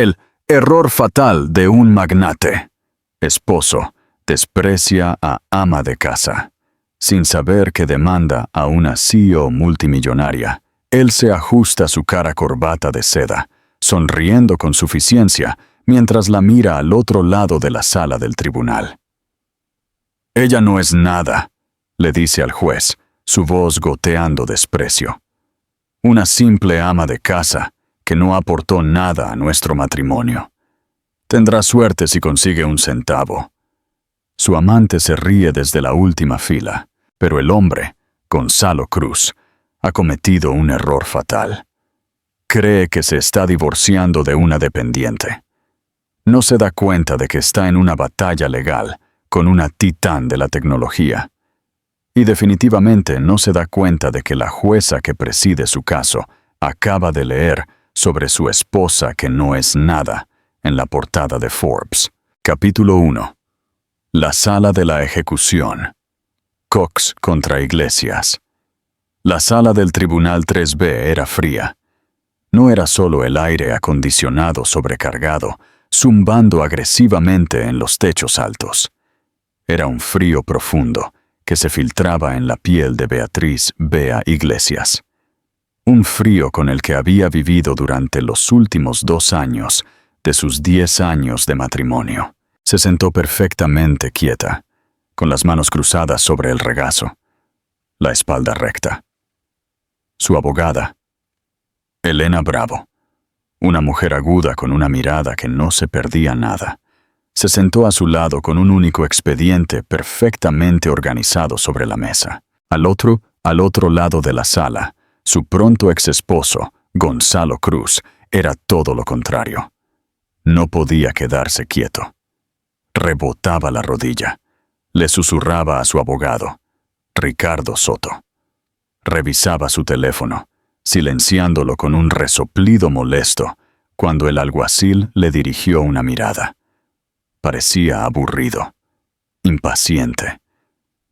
El error fatal de un magnate. Esposo desprecia a ama de casa. Sin saber que demanda a una CEO multimillonaria, él se ajusta su cara corbata de seda, sonriendo con suficiencia, mientras la mira al otro lado de la sala del tribunal. «Ella no es nada», le dice al juez, su voz goteando desprecio. «Una simple ama de casa que no aportó nada a nuestro matrimonio. Tendrá suerte si consigue un centavo». Su amante se ríe desde la última fila, pero el hombre, Gonzalo Cruz, ha cometido un error fatal. Cree que se está divorciando de una dependiente. No se da cuenta de que está en una batalla legal con una titán de la tecnología. Y definitivamente no se da cuenta de que la jueza que preside su caso acaba de leer sobre su esposa que no es nada en la portada de Forbes. Capítulo 1. La sala de la ejecución. Cox contra Iglesias. La sala del Tribunal 3B era fría. No era solo el aire acondicionado sobrecargado, zumbando agresivamente en los techos altos. Era un frío profundo que se filtraba en la piel de Beatriz Bea Iglesias. Un frío con el que había vivido durante los últimos 2 años de sus 10 años de matrimonio. Se sentó perfectamente quieta, con las manos cruzadas sobre el regazo, la espalda recta. Su abogada, Elena Bravo, una mujer aguda con una mirada que no se perdía nada, se sentó a su lado con un único expediente perfectamente organizado sobre la mesa. Al otro lado de la sala, su pronto exesposo, Gonzalo Cruz, era todo lo contrario. No podía quedarse quieto. Rebotaba la rodilla. Le susurraba a su abogado, Ricardo Soto. Revisaba su teléfono, silenciándolo con un resoplido molesto, cuando el alguacil le dirigió una mirada. Parecía aburrido, impaciente,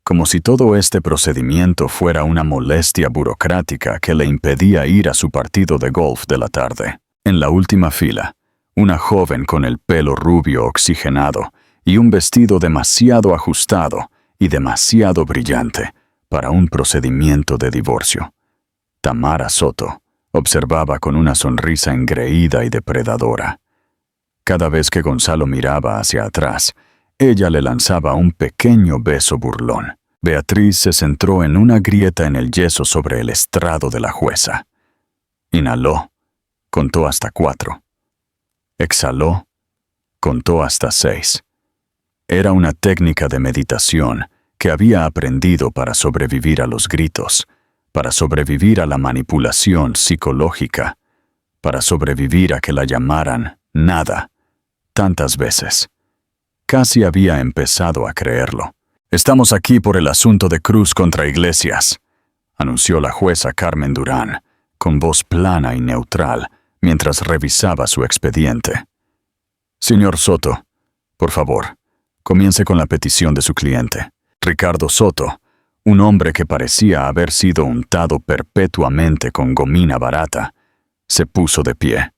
como si todo este procedimiento fuera una molestia burocrática que le impedía ir a su partido de golf de la tarde. En la última fila, una joven con el pelo rubio oxigenado y un vestido demasiado ajustado y demasiado brillante para un procedimiento de divorcio. Tamara Soto observaba con una sonrisa engreída y depredadora. Cada vez que Gonzalo miraba hacia atrás, ella le lanzaba un pequeño beso burlón. Beatriz se centró en una grieta en el yeso sobre el estrado de la jueza. Inhaló, contó hasta 4. Exhaló, contó hasta 6. Era una técnica de meditación que había aprendido para sobrevivir a los gritos, para sobrevivir a la manipulación psicológica, para sobrevivir a que la llamaran nada tantas veces. Casi había empezado a creerlo. «Estamos aquí por el asunto de Cruz contra Iglesias», anunció la jueza Carmen Durán, con voz plana y neutral, mientras revisaba su expediente. «Señor Soto, por favor, comience con la petición de su cliente». Ricardo Soto, un hombre que parecía haber sido untado perpetuamente con gomina barata, se puso de pie.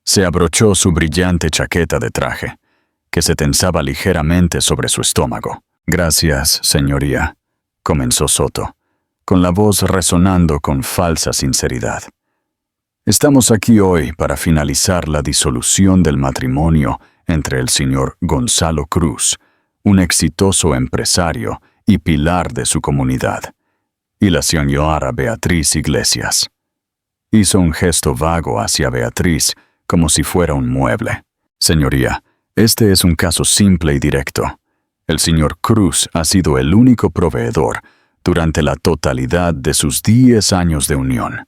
Se abrochó su brillante chaqueta de traje, que se tensaba ligeramente sobre su estómago. «Gracias, señoría», comenzó Soto, con la voz resonando con falsa sinceridad. «Estamos aquí hoy para finalizar la disolución del matrimonio entre el señor Gonzalo Cruz, un exitoso empresario y pilar de su comunidad, y la señora Beatriz Iglesias». Hizo un gesto vago hacia Beatriz, como si fuera un mueble. «Señoría, este es un caso simple y directo. El señor Cruz ha sido el único proveedor durante la totalidad de sus 10 años de unión.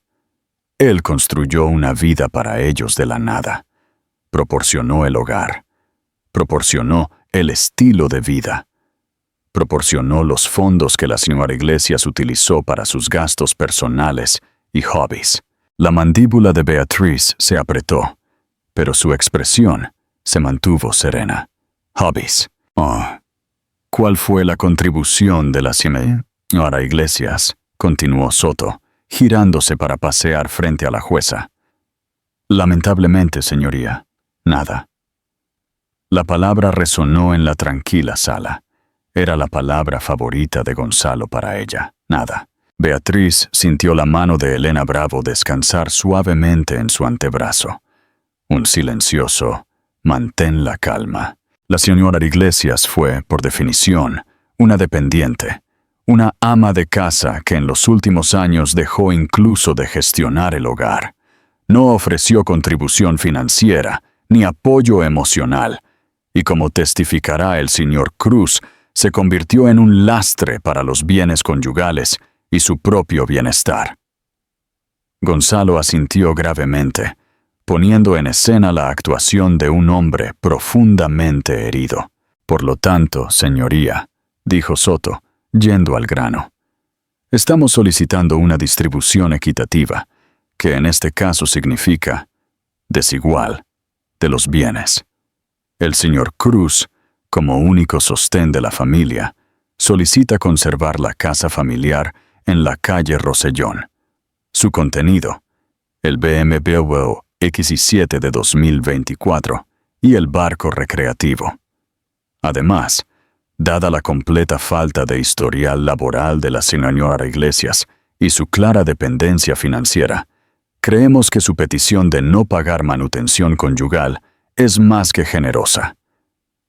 Él construyó una vida para ellos de la nada. Proporcionó el hogar. Proporcionó el estilo de vida. Proporcionó los fondos que la señora Iglesias utilizó para sus gastos personales y hobbies». La mandíbula de Beatriz se apretó, pero su expresión se mantuvo serena. «Hobbies. Oh. ¿Cuál fue la contribución de la señora Iglesias?», continuó Soto, girándose para pasear frente a la jueza. «Lamentablemente, señoría, Nada. La palabra resonó en la tranquila sala. Era la palabra favorita de Gonzalo para ella. Nada. Beatriz sintió la mano de Elena Bravo descansar suavemente en su antebrazo. Un silencioso «mantén la calma». La señora Iglesias fue, por definición, una dependiente, una ama de casa que en los últimos años dejó incluso de gestionar el hogar. No ofreció contribución financiera ni apoyo emocional, y como testificará el señor Cruz, se convirtió en un lastre para los bienes conyugales y su propio bienestar. Gonzalo asintió gravemente, poniendo en escena la actuación de un hombre profundamente herido. Por lo tanto, señoría, dijo Soto, yendo al grano, estamos solicitando una distribución equitativa, que en este caso significa desigual, de los bienes. El señor Cruz, como único sostén de la familia, solicita conservar la casa familiar en la calle Rosellón. Su contenido, el BMW X7 de 2024 y el barco recreativo. Además, dada la completa falta de historial laboral de la señora Iglesias y su clara dependencia financiera, creemos que su petición de no pagar manutención conyugal es más que generosa.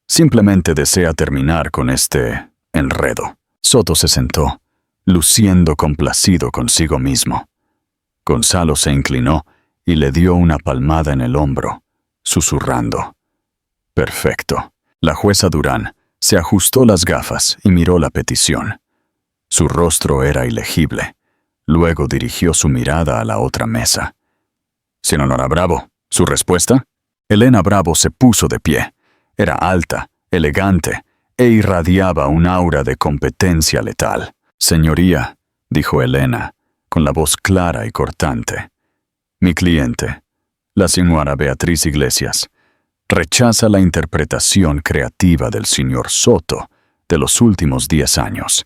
Simplemente desea terminar con este enredo. Soto se sentó, luciendo complacido consigo mismo. Gonzalo se inclinó y le dio una palmada en el hombro, susurrando. Perfecto. La jueza Durán se ajustó las gafas y miró la petición. Su rostro era ilegible. Luego dirigió su mirada a la otra mesa. Señora Bravo, ¿su respuesta? Elena Bravo se puso de pie. Era alta, elegante, e irradiaba un aura de competencia letal. Señoría, dijo Elena, con la voz clara y cortante. Mi cliente, la señora Beatriz Iglesias, rechaza la interpretación creativa del señor Soto de los últimos 10 años.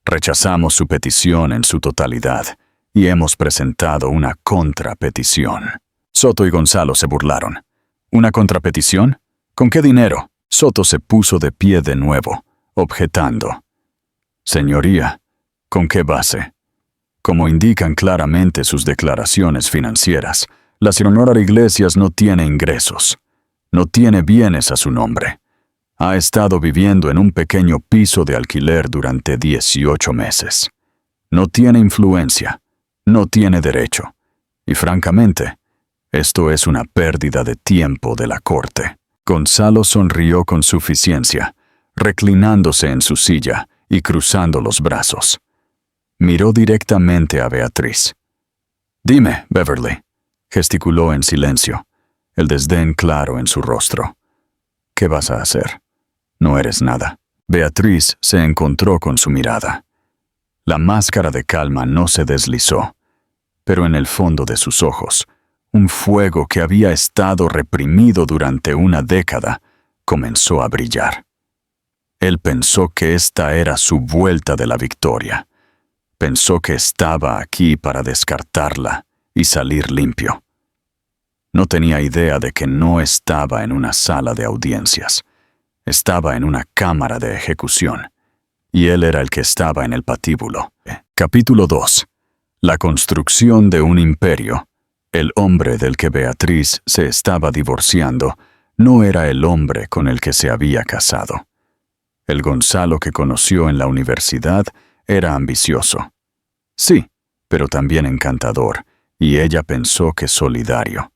Rechazamos su petición en su totalidad y hemos presentado una contrapetición. Soto y Gonzalo se burlaron. ¿Una contrapetición? ¿Con qué dinero? Soto se puso de pie de nuevo, objetando. Señoría, ¿con qué base? Como indican claramente sus declaraciones financieras, la señora Iglesias no tiene ingresos, no tiene bienes a su nombre. Ha estado viviendo en un pequeño piso de alquiler durante 18 meses. No tiene influencia, no tiene derecho. Y francamente, esto es una pérdida de tiempo de la corte. Gonzalo sonrió con suficiencia, reclinándose en su silla y cruzando los brazos. Miró directamente a Beatriz. Dime, Beverly, gesticuló en silencio, el desdén claro en su rostro. ¿Qué vas a hacer? No eres nada. Beatriz se encontró con su mirada. La máscara de calma no se deslizó, pero en el fondo de sus ojos, un fuego que había estado reprimido durante una década comenzó a brillar. Él pensó que esta era su vuelta de la victoria. Pensó que estaba aquí para descartarla y salir limpio. No tenía idea de que no estaba en una sala de audiencias. Estaba en una cámara de ejecución, y él era el que estaba en el patíbulo. Capítulo 2. La construcción de un imperio. El hombre del que Beatriz se estaba divorciando no era el hombre con el que se había casado. El Gonzalo que conoció en la universidad era ambicioso. Sí, pero también encantador, y ella pensó que solidario.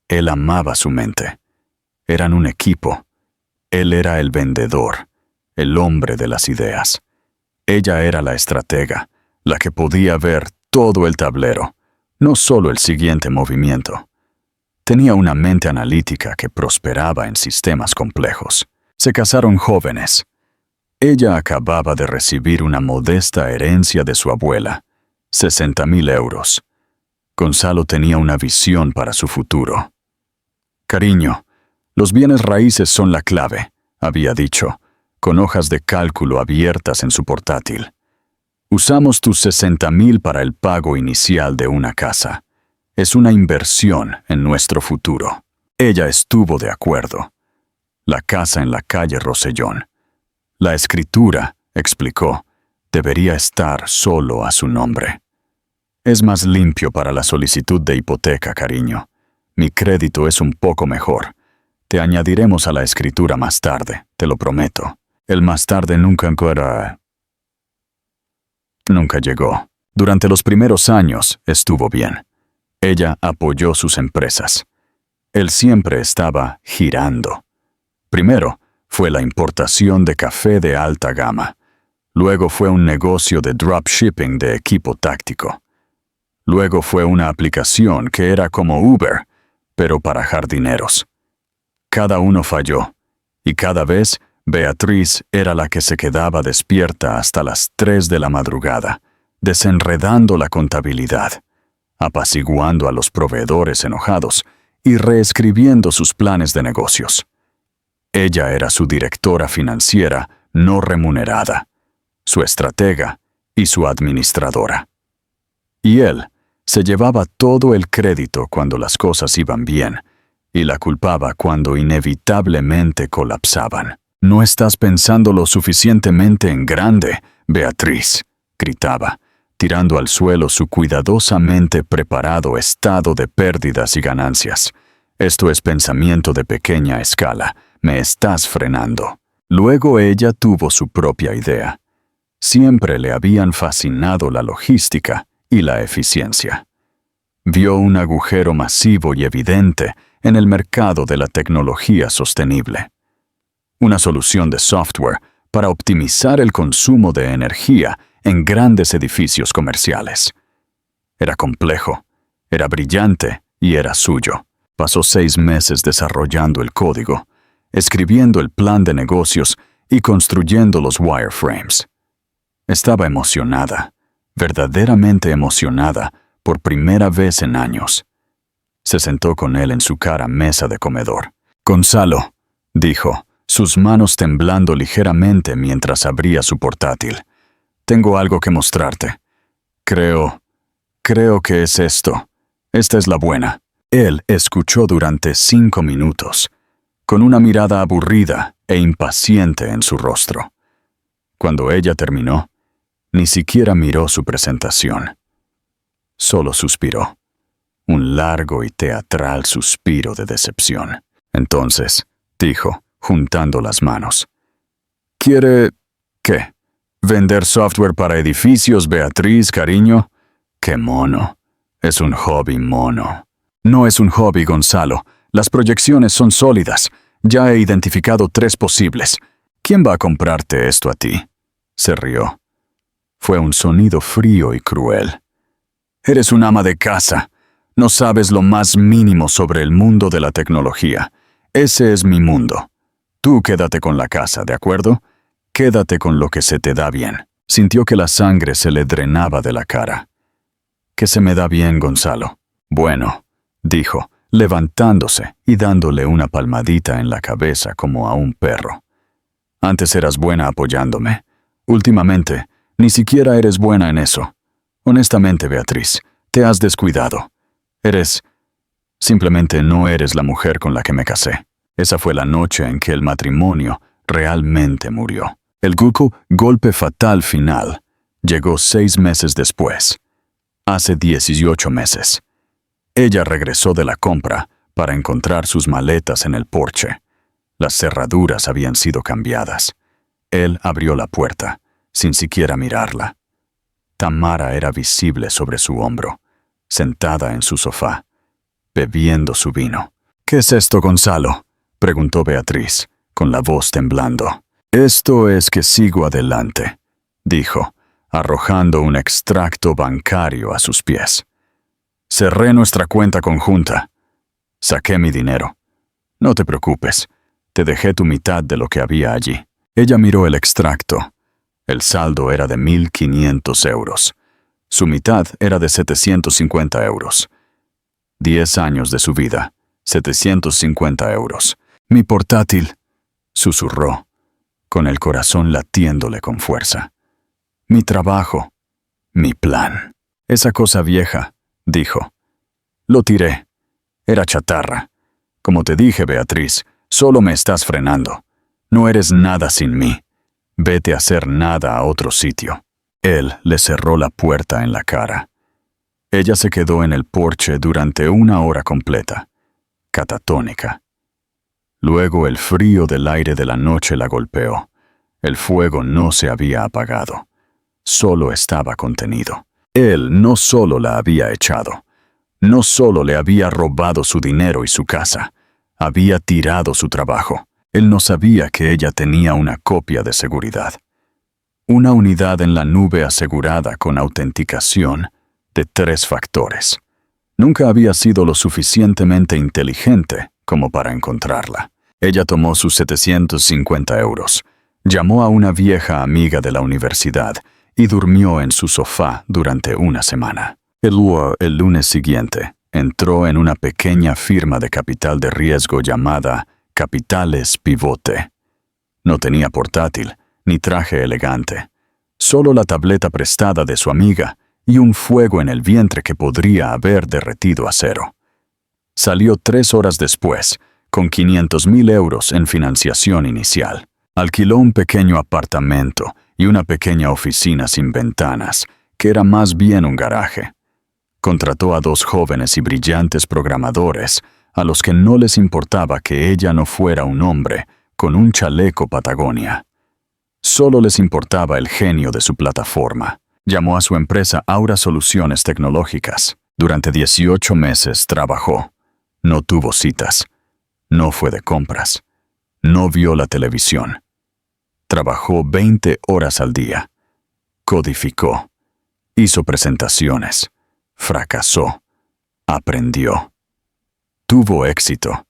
Él amaba su mente. Eran un equipo. Él era el vendedor, el hombre de las ideas. Ella era la estratega, la que podía ver todo el tablero, no solo el siguiente movimiento. Tenía una mente analítica que prosperaba en sistemas complejos. Se casaron jóvenes. Ella acababa de recibir una modesta herencia de su abuela, 60,000 euros. Gonzalo tenía una visión para su futuro. Cariño, los bienes raíces son la clave, había dicho, con hojas de cálculo abiertas en su portátil. Usamos tus 60,000 para el pago inicial de una casa. Es una inversión en nuestro futuro. Ella estuvo de acuerdo. La casa en la calle Rosellón. La escritura, explicó, debería estar solo a su nombre. Es más limpio para la solicitud de hipoteca, cariño. Mi crédito es un poco mejor. Te añadiremos a la escritura más tarde, te lo prometo. El más tarde nunca llegó. Durante los primeros años estuvo bien. Ella apoyó sus empresas. Él siempre estaba girando. Primero fue la importación de café de alta gama. Luego fue un negocio de dropshipping de equipo táctico. Luego fue una aplicación que era como Uber, pero para jardineros. Cada uno falló, y cada vez Beatriz era la que se quedaba despierta hasta las 3 de la madrugada, desenredando la contabilidad, apaciguando a los proveedores enojados y reescribiendo sus planes de negocios. Ella era su directora financiera no remunerada, su estratega y su administradora. Y él se llevaba todo el crédito cuando las cosas iban bien y la culpaba cuando inevitablemente colapsaban. «No estás pensando lo suficientemente en grande, Beatriz», gritaba, tirando al suelo su cuidadosamente preparado estado de pérdidas y ganancias. «Esto es pensamiento de pequeña escala. Me estás frenando». Luego ella tuvo su propia idea. Siempre le habían fascinado la logística y la eficiencia. Vio un agujero masivo y evidente en el mercado de la tecnología sostenible. Una solución de software para optimizar el consumo de energía en grandes edificios comerciales. Era complejo, era brillante y era suyo. Pasó 6 meses desarrollando el código, escribiendo el plan de negocios y construyendo los wireframes. Estaba emocionada, verdaderamente emocionada, por primera vez en años. Se sentó con él en su cara mesa de comedor. «Gonzalo», dijo, sus manos temblando ligeramente mientras abría su portátil. «Tengo algo que mostrarte. Creo que es esto. Esta es la buena». Él escuchó durante 5 minutos, con una mirada aburrida e impaciente en su rostro. Cuando ella terminó, ni siquiera miró su presentación. Solo suspiró. Un largo y teatral suspiro de decepción. Entonces, dijo, juntando las manos. «¿Quiere, qué? ¿Vender software para edificios, Beatriz, cariño? ¡Qué mono! Es un hobby mono». «No es un hobby, Gonzalo. Las proyecciones son sólidas. Ya he identificado 3 posibles. ¿Quién va a comprarte esto a ti?» Se rió. Fue un sonido frío y cruel. «Eres un ama de casa. No sabes lo más mínimo sobre el mundo de la tecnología. Ese es mi mundo. Tú quédate con la casa, ¿de acuerdo? Quédate con lo que se te da bien». Sintió que la sangre se le drenaba de la cara. «¿Qué se me da bien, Gonzalo?» «Bueno», dijo, levantándose y dándole una palmadita en la cabeza como a un perro. «Antes eras buena apoyándome. Últimamente, ni siquiera eres buena en eso. Honestamente, Beatriz, te has descuidado. Simplemente no eres la mujer con la que me casé». Esa fue la noche en que el matrimonio realmente murió. El golpe fatal final llegó 6 meses después. Hace 18 meses. Ella regresó de la compra para encontrar sus maletas en el porche. Las cerraduras habían sido cambiadas. Él abrió la puerta, sin siquiera mirarla. Tamara era visible sobre su hombro, sentada en su sofá, bebiendo su vino. «¿Qué es esto, Gonzalo?», preguntó Beatriz, con la voz temblando. «Esto es que sigo adelante», dijo, arrojando un extracto bancario a sus pies. «Cerré nuestra cuenta conjunta. Saqué mi dinero. No te preocupes, te dejé tu mitad de lo que había allí». Ella miró el extracto. El saldo era de 1.500 euros. Su mitad era de 750 euros. 10 años de su vida, 750 euros. «Mi portátil», susurró, con el corazón latiéndole con fuerza. «Mi trabajo, mi plan». «Esa cosa vieja», dijo. «Lo tiré. Era chatarra. Como te dije, Beatriz, solo me estás frenando. No eres nada sin mí. Vete a hacer nada a otro sitio. Él le cerró la puerta en la cara. Ella se quedó en el porche durante 1 hora completa, catatónica. Luego el frío del aire de la noche la golpeó. El fuego no se había apagado. Solo estaba contenido. Él no solo la había echado, no solo le había robado su dinero y su casa, había tirado su trabajo. Él no sabía que ella tenía una copia de seguridad. Una unidad en la nube asegurada con autenticación de 3 factores. Nunca había sido lo suficientemente inteligente como para encontrarla. Ella tomó sus 750 euros, llamó a una vieja amiga de la universidad y durmió en su sofá durante 1 semana. El lunes siguiente, entró en una pequeña firma de capital de riesgo llamada Capitales Pivote. No tenía portátil, ni traje elegante, solo la tableta prestada de su amiga y un fuego en el vientre que podría haber derretido acero. Salió 3 horas después, con 500.000 euros en financiación inicial. Alquiló un pequeño apartamento y una pequeña oficina sin ventanas, que era más bien un garaje. Contrató a 2 jóvenes y brillantes programadores, a los que no les importaba que ella no fuera un hombre con un chaleco Patagonia. Solo les importaba el genio de su plataforma. Llamó a su empresa Aura Soluciones Tecnológicas. Durante 18 meses trabajó. No tuvo citas. No fue de compras. No vio la televisión. Trabajó 20 horas al día. Codificó. Hizo presentaciones. Fracasó. Aprendió. Tuvo éxito.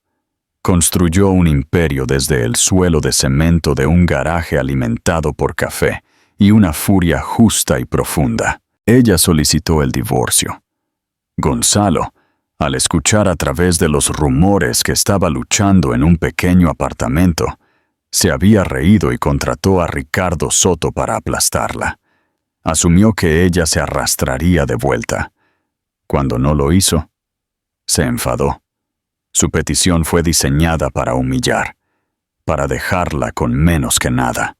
Construyó un imperio desde el suelo de cemento de un garaje alimentado por café y una furia justa y profunda. Ella solicitó el divorcio. Gonzalo, al escuchar a través de los rumores que estaba luchando en un pequeño apartamento, se había reído y contrató a Ricardo Soto para aplastarla. Asumió que ella se arrastraría de vuelta. Cuando no lo hizo, se enfadó. Su petición fue diseñada para humillar, para dejarla con menos que nada,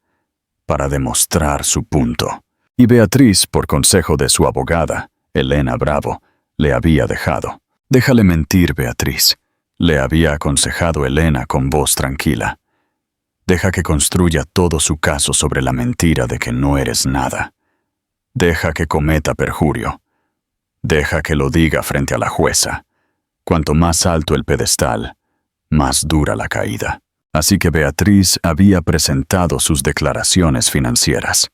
para demostrar su punto. Y Beatriz, por consejo de su abogada, Elena Bravo, le había dejado. «Déjale mentir, Beatriz», le había aconsejado Elena con voz tranquila. «Deja que construya todo su caso sobre la mentira de que no eres nada. Deja que cometa perjurio. Deja que lo diga frente a la jueza. Cuanto más alto el pedestal, más dura la caída». Así que Beatriz había presentado sus declaraciones financieras.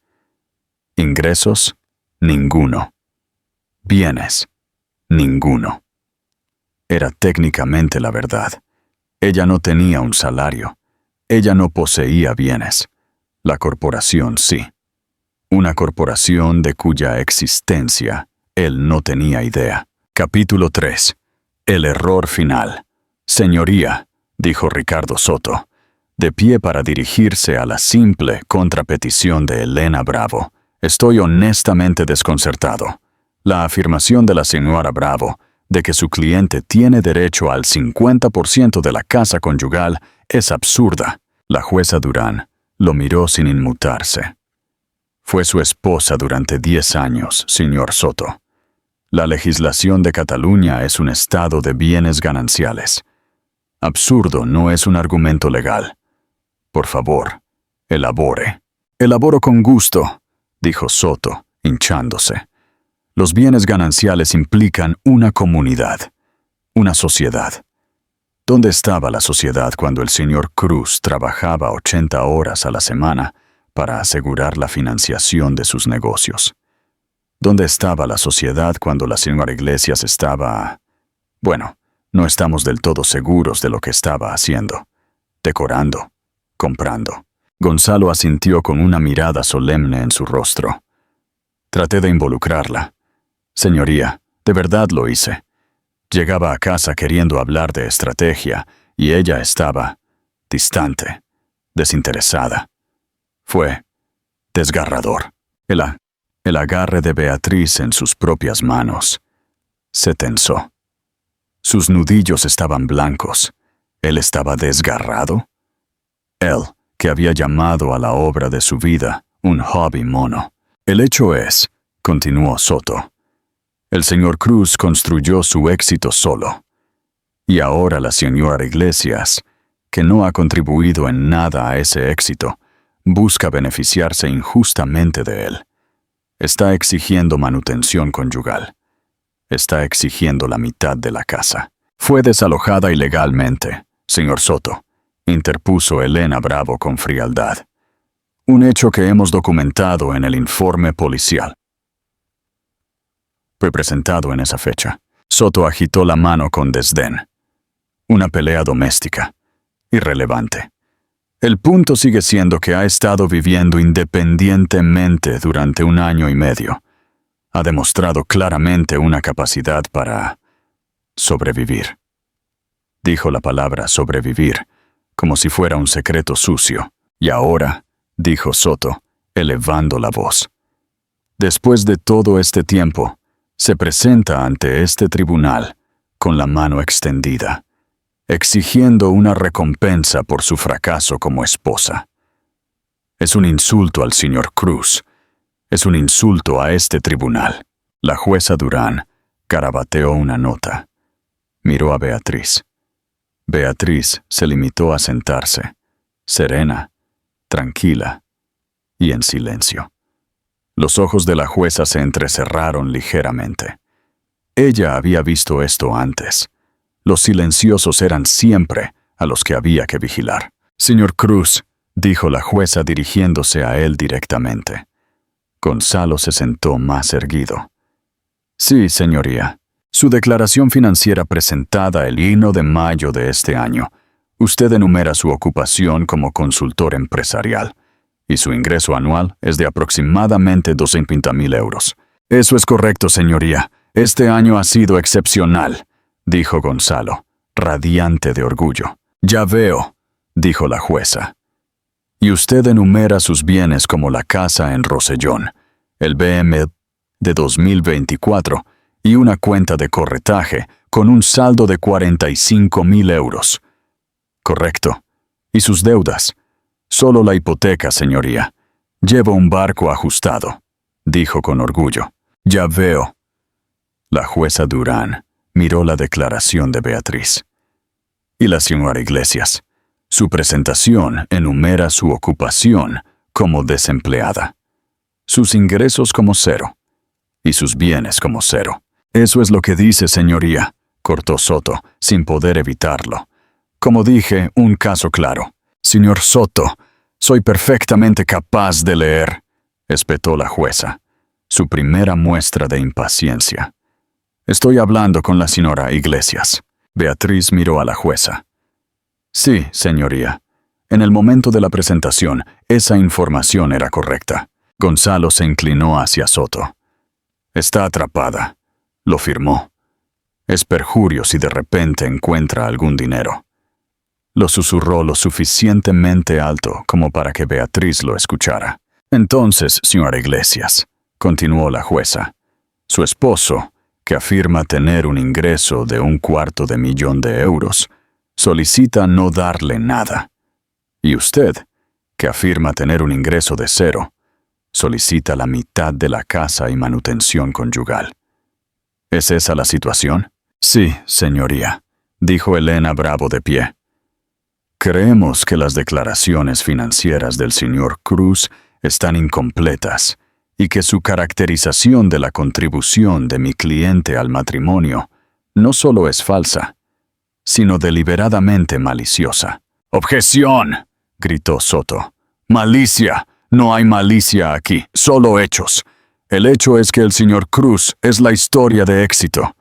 Ingresos, ninguno. Bienes, ninguno. Era técnicamente la verdad. Ella no tenía un salario. Ella no poseía bienes. La corporación sí. Una corporación de cuya existencia él no tenía idea. Capítulo 3. El error final. «Señoría», dijo Ricardo Soto, de pie para dirigirse a la simple contrapetición de Elena Bravo. «Estoy honestamente desconcertado. La afirmación de la señora Bravo de que su cliente tiene derecho al 50% de la casa conyugal es absurda». La jueza Durán lo miró sin inmutarse. «Fue su esposa durante 10 años, señor Soto. La legislación de Cataluña es un estado de bienes gananciales. Absurdo no es un argumento legal. Por favor, elabore». «Elaboro con gusto», dijo Soto, hinchándose. «Los bienes gananciales implican una comunidad, una sociedad. ¿Dónde estaba la sociedad cuando el señor Cruz trabajaba 80 horas a la semana para asegurar la financiación de sus negocios? ¿Dónde estaba la sociedad cuando la señora Iglesias estaba... Bueno, no estamos del todo seguros de lo que estaba haciendo. Decorando, comprando». Gonzalo asintió con una mirada solemne en su rostro. «Traté de involucrarla. Señoría, de verdad lo hice. Llegaba a casa queriendo hablar de estrategia y ella estaba distante, desinteresada. Fue desgarrador». El agarre de Beatriz en sus propias manos se tensó. Sus nudillos estaban blancos. ¿Él estaba desgarrado? Él, que había llamado a la obra de su vida un hobby mono. El hecho es, continuó Soto, el señor Cruz construyó su éxito solo. Y ahora la señora Iglesias, que no ha contribuido en nada a ese éxito, busca beneficiarse injustamente de él. Está exigiendo manutención conyugal. Está exigiendo la mitad de la casa. Fue desalojada ilegalmente, señor Soto, interpuso Elena Bravo con frialdad. Un hecho que hemos documentado en el informe policial. Fue presentado en esa fecha. Soto agitó la mano con desdén. Una pelea doméstica. Irrelevante. El punto sigue siendo que ha estado viviendo independientemente durante 1 año y medio. Ha demostrado claramente una capacidad para sobrevivir. Dijo la palabra sobrevivir, como si fuera un secreto sucio. Y ahora, dijo Soto, elevando la voz. Después de todo este tiempo, se presenta ante este tribunal con la mano extendida, exigiendo una recompensa por su fracaso como esposa. Es un insulto al señor Cruz. Es un insulto a este tribunal. La jueza Durán carabateó una nota. Miró a Beatriz. Beatriz se limitó a sentarse, serena, tranquila y en silencio. Los ojos de la jueza se entrecerraron ligeramente. Ella había visto esto antes. Los silenciosos eran siempre a los que había que vigilar. Señor Cruz, dijo la jueza dirigiéndose a él directamente. Gonzalo se sentó más erguido. Sí, señoría. Su declaración financiera presentada el 1 de mayo de este año. Usted enumera su ocupación como consultor empresarial, y su ingreso anual es de aproximadamente 250,000 euros. Eso es correcto, señoría. Este año ha sido excepcional, dijo Gonzalo, radiante de orgullo. Ya veo, dijo la jueza. Y usted enumera sus bienes como la casa en Rosellón, el BM de 2024 y una cuenta de corretaje con un saldo de 45,000 euros. Correcto. ¿Y sus deudas? Solo la hipoteca, señoría. Llevo un barco ajustado, dijo con orgullo. Ya veo. La jueza Durán miró la declaración de Beatriz. Y la señora Iglesias. Su presentación enumera su ocupación como desempleada, sus ingresos como 0 y sus bienes como 0. Eso es lo que dice, señoría, cortó Soto, sin poder evitarlo. Como dije, un caso claro. Señor Soto, soy perfectamente capaz de leer, espetó la jueza, su primera muestra de impaciencia. Estoy hablando con la señora Iglesias. Beatriz miró a la jueza. Sí, señoría. En el momento de la presentación, esa información era correcta. Gonzalo se inclinó hacia Soto. Está atrapada, lo firmó. Es perjurio si de repente encuentra algún dinero. Lo susurró lo suficientemente alto como para que Beatriz lo escuchara. Entonces, señora Iglesias, continuó la jueza, su esposo, que afirma tener un ingreso de 250,000 euros, solicita no darle nada. Y usted, que afirma tener un ingreso de 0, solicita la mitad de la casa y manutención conyugal. ¿Es esa la situación? Sí, señoría, dijo Elena Bravo de pie. Creemos que las declaraciones financieras del señor Cruz están incompletas y que su caracterización de la contribución de mi cliente al matrimonio no solo es falsa, sino deliberadamente maliciosa. ¡Objeción!, gritó Soto. ¡Malicia! No hay malicia aquí, solo hechos. El hecho es que el señor Cruz es la historia de éxito.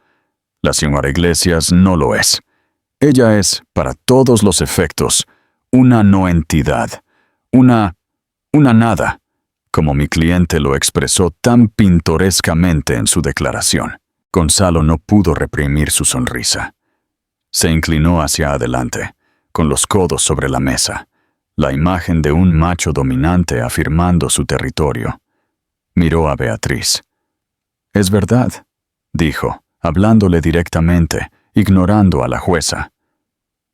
La señora Iglesias no lo es. Ella es, para todos los efectos, una no entidad, una nada, como mi cliente lo expresó tan pintorescamente en su declaración. Gonzalo no pudo reprimir su sonrisa. Se inclinó hacia adelante, con los codos sobre la mesa, la imagen de un macho dominante afirmando su territorio. Miró a Beatriz. «Es verdad», dijo, hablándole directamente, ignorando a la jueza.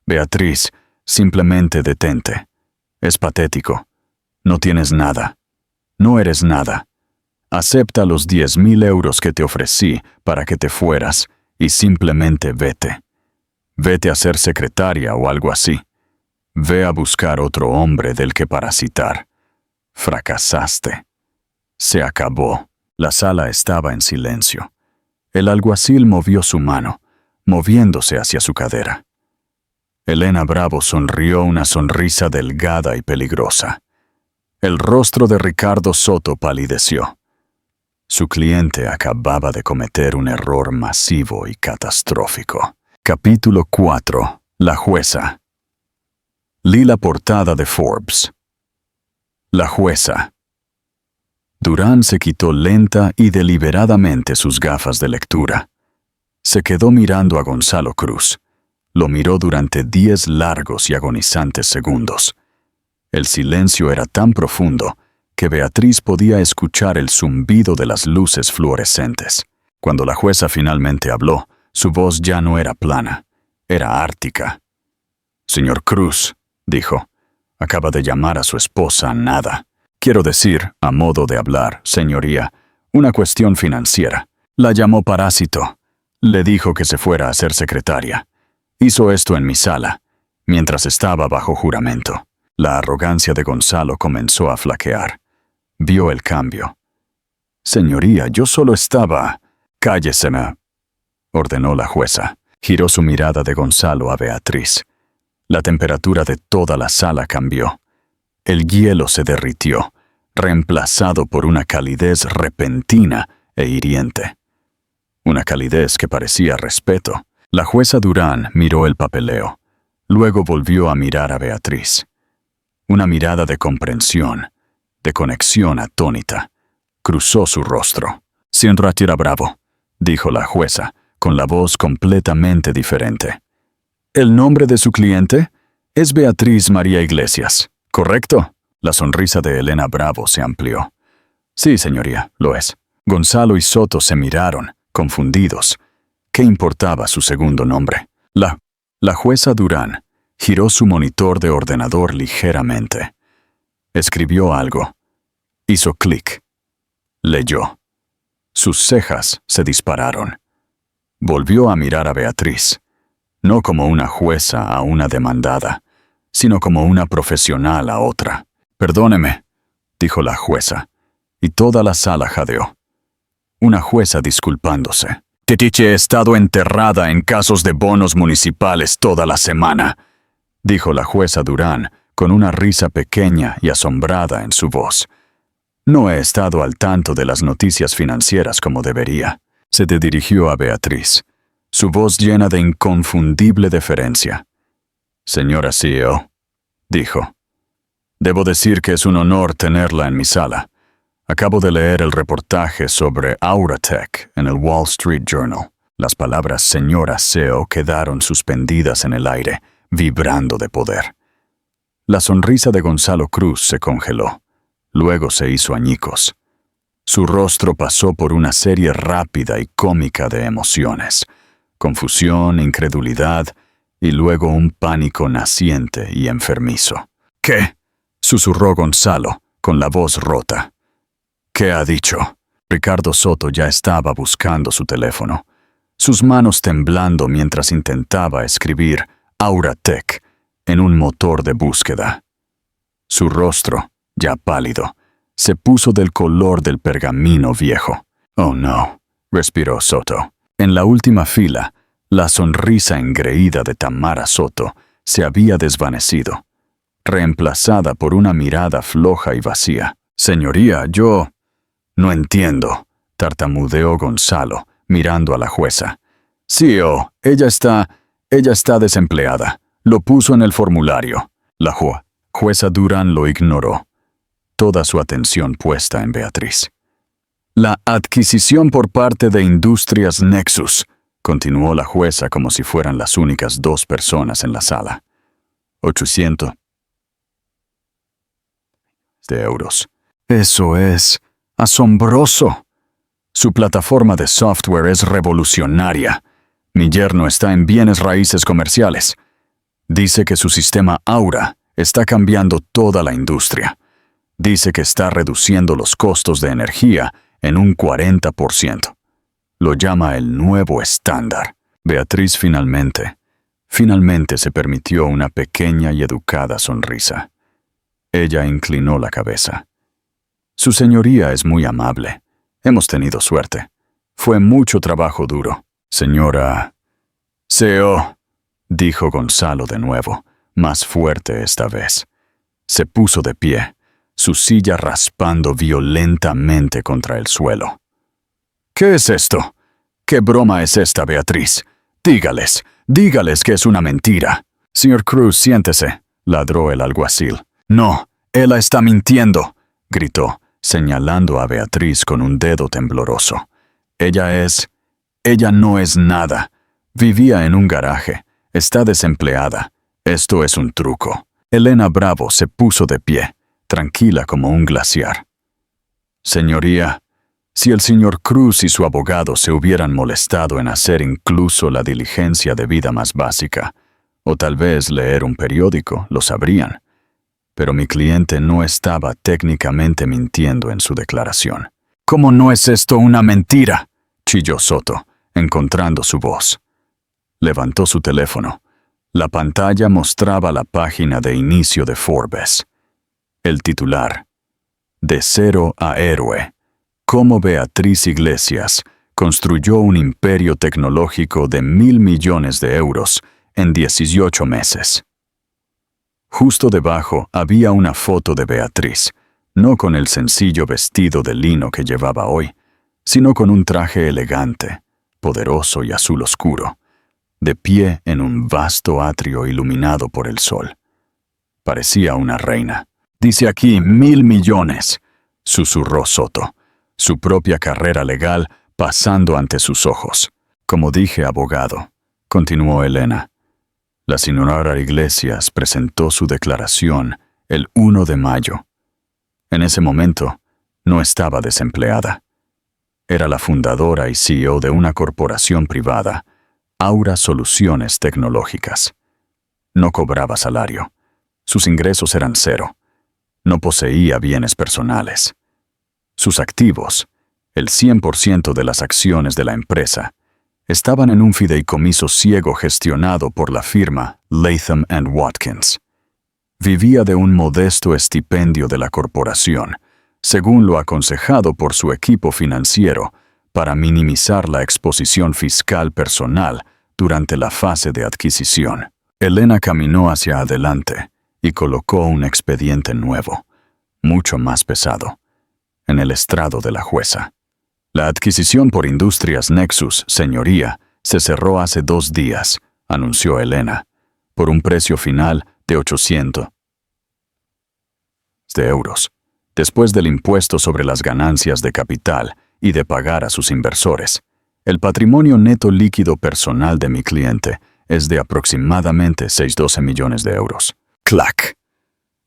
Beatriz, simplemente detente. Es patético. No tienes nada. No eres nada. Acepta los 10,000 euros que te ofrecí para que te fueras y simplemente vete. Vete a ser secretaria o algo así. Ve a buscar otro hombre del que parasitar. Fracasaste. Se acabó. La sala estaba en silencio. El alguacil movió su mano, moviéndose hacia su cadera. Elena Bravo sonrió una sonrisa delgada y peligrosa. El rostro de Ricardo Soto palideció. Su cliente acababa de cometer un error masivo y catastrófico. Capítulo 4. La jueza. Leí la portada de Forbes. La jueza. Durán se quitó lenta y deliberadamente sus gafas de lectura. Se quedó mirando a Gonzalo Cruz. Lo miró durante 10 largos y agonizantes segundos. El silencio era tan profundo que Beatriz podía escuchar el zumbido de las luces fluorescentes. Cuando la jueza finalmente habló, su voz ya no era plana, era ártica. «Señor Cruz», dijo, «acaba de llamar a su esposa nada. Quiero decir, a modo de hablar, señoría, una cuestión financiera. La llamó parásito. Le dijo que se fuera a ser secretaria. Hizo esto en mi sala, mientras estaba bajo juramento». La arrogancia de Gonzalo comenzó a flaquear. Vio el cambio. «Señoría, yo solo estaba...» «Cálleseme», ordenó la jueza. Giró su mirada de Gonzalo a Beatriz. La temperatura de toda la sala cambió. El hielo se derritió, reemplazado por una calidez repentina e hiriente. Una calidez que parecía respeto. La jueza Durán miró el papeleo. Luego volvió a mirar a Beatriz. Una mirada de comprensión, de conexión atónita, cruzó su rostro. «Señora Bravo», dijo la jueza, con la voz completamente diferente. «¿El nombre de su cliente? Es Beatriz María Iglesias, ¿correcto?» La sonrisa de Elena Bravo se amplió. «Sí, señoría, lo es». Gonzalo y Soto se miraron, confundidos. ¿Qué importaba su segundo nombre? La jueza Durán giró su monitor de ordenador ligeramente. Escribió algo. Hizo clic. Leyó. Sus cejas se dispararon. Volvió a mirar a Beatriz, no como una jueza a una demandada, sino como una profesional a otra. «Perdóneme», dijo la jueza, y toda la sala jadeó. Una jueza disculpándose. «Tetiche ha estado enterrada en casos de bonos municipales toda la semana», dijo la jueza Durán, con una risa pequeña y asombrada en su voz. «No he estado al tanto de las noticias financieras como debería». Se dirigió a Beatriz, su voz llena de inconfundible deferencia. «Señora CEO», dijo, «debo decir que es un honor tenerla en mi sala. Acabo de leer el reportaje sobre Auratech en el Wall Street Journal». Las palabras «señora CEO» quedaron suspendidas en el aire, vibrando de poder. La sonrisa de Gonzalo Cruz se congeló. Luego se hizo añicos. Su rostro pasó por una serie rápida y cómica de emociones. Confusión, incredulidad y luego un pánico naciente y enfermizo. «¿Qué?», susurró Gonzalo, con la voz rota. «¿Qué ha dicho?». Ricardo Soto ya estaba buscando su teléfono, sus manos temblando mientras intentaba escribir Auratech en un motor de búsqueda. Su rostro, ya pálido, se puso del color del pergamino viejo. «Oh no», respiró Soto. En la última fila, la sonrisa engreída de Tamara Soto se había desvanecido, reemplazada por una mirada floja y vacía. «Señoría, yo...» «No entiendo», tartamudeó Gonzalo, mirando a la jueza. «CEO, ella está desempleada. Lo puso en el formulario». La jueza Durán lo ignoró, toda su atención puesta en Beatriz. «La adquisición por parte de Industrias Nexus», continuó la jueza como si fueran las únicas 2 personas en la sala. 800 euros. «Eso es asombroso. Su plataforma de software es revolucionaria. Mi yerno está en bienes raíces comerciales. Dice que su sistema Aura está cambiando toda la industria. Dice que está reduciendo los costos de energía en un 40%. Lo llama el nuevo estándar. Beatriz finalmente se permitió una pequeña y educada sonrisa. Ella inclinó la cabeza. Su señoría es muy amable. Hemos tenido suerte. Fue mucho trabajo duro. Señora... CEO, dijo Gonzalo de nuevo, más fuerte esta vez. Se puso de pie, su silla raspando violentamente contra el suelo. ¿Qué es esto? ¿Qué broma es esta, Beatriz? Dígales que es una mentira. Señor Cruz, siéntese, ladró el alguacil. No, ella está mintiendo, gritó, señalando a Beatriz con un dedo tembloroso. Ella no es nada. Vivía en un garaje. Está desempleada. Esto es un truco. Elena Bravo se puso de pie, tranquila como un glaciar. Señoría, si el señor Cruz y su abogado se hubieran molestado en hacer incluso la diligencia de vida más básica, o tal vez leer un periódico, lo sabrían. Pero mi cliente no estaba técnicamente mintiendo en su declaración. ¿Cómo no es esto una mentira?, chilló Soto, encontrando su voz. Levantó su teléfono. La pantalla mostraba la página de inicio de Forbes. El titular: De cero a héroe. Cómo Beatriz Iglesias construyó un imperio tecnológico de 1.000 millones de euros en 18 meses. Justo debajo había una foto de Beatriz, no con el sencillo vestido de lino que llevaba hoy, sino con un traje elegante, poderoso y azul oscuro, de pie en un vasto atrio iluminado por el sol. Parecía una reina. Dice aquí 1.000 millones, susurró Soto, su propia carrera legal pasando ante sus ojos. Como dije, abogado, continuó Elena. La señora Iglesias presentó su declaración el 1 de mayo. En ese momento, no estaba desempleada. Era la fundadora y CEO de una corporación privada, Aura Soluciones Tecnológicas. No cobraba salario. Sus ingresos eran cero. No poseía bienes personales. Sus activos, el 100% de las acciones de la empresa, estaban en un fideicomiso ciego gestionado por la firma Latham & Watkins. Vivía de un modesto estipendio de la corporación, según lo aconsejado por su equipo financiero, para minimizar la exposición fiscal personal durante la fase de adquisición. Elena caminó hacia adelante y colocó un expediente nuevo, mucho más pesado, en el estrado de la jueza. La adquisición por Industrias Nexus, señoría, se cerró hace 2 días, anunció Elena, por un precio final de 800 euros, después del impuesto sobre las ganancias de capital y de pagar a sus inversores. El patrimonio neto líquido personal de mi cliente es de aproximadamente 612 millones de euros. ¡Clac!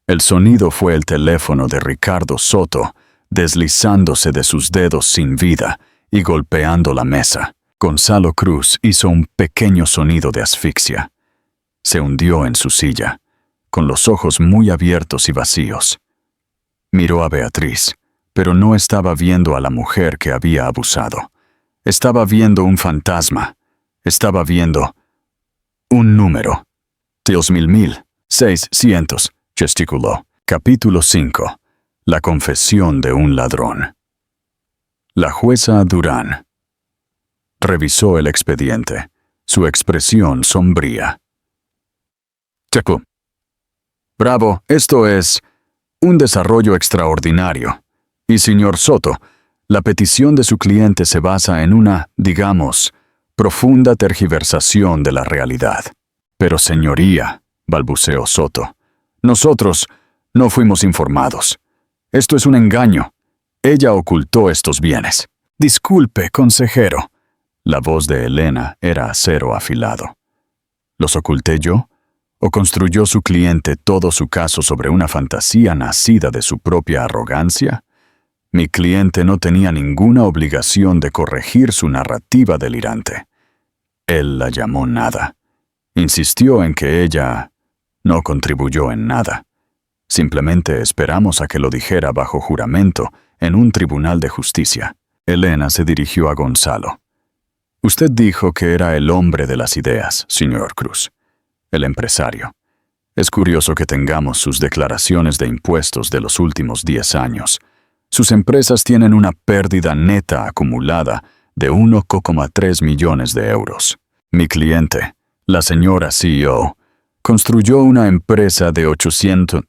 El sonido fue el teléfono de Ricardo Soto, deslizándose de sus dedos sin vida y golpeando la mesa. Gonzalo Cruz hizo un pequeño sonido de asfixia. Se hundió en su silla, con los ojos muy abiertos y vacíos. Miró a Beatriz, pero no estaba viendo a la mujer que había abusado. Estaba viendo un fantasma. Estaba viendo un número. 10.600, gesticuló. Capítulo 5. La confesión de un ladrón. La jueza Durán revisó el expediente, su expresión sombría. Checo. Bravo, esto es un desarrollo extraordinario. Y señor Soto, la petición de su cliente se basa en una, digamos, profunda tergiversación de la realidad. Pero señoría, balbuceó Soto, nosotros no fuimos informados. Esto es un engaño. Ella ocultó estos bienes. Disculpe, consejero. La voz de Elena era acero afilado. ¿Los oculté yo? ¿O construyó su cliente todo su caso sobre una fantasía nacida de su propia arrogancia? Mi cliente no tenía ninguna obligación de corregir su narrativa delirante. Él la llamó nada. Insistió en que ella no contribuyó en nada. Simplemente esperamos a que lo dijera bajo juramento en un tribunal de justicia. Elena se dirigió a Gonzalo. Usted dijo que era el hombre de las ideas, señor Cruz, el empresario. Es curioso que tengamos sus declaraciones de impuestos de los últimos 10 años. Sus empresas tienen una pérdida neta acumulada de 1,3 millones de euros. Mi cliente, la señora CEO, construyó una empresa de 800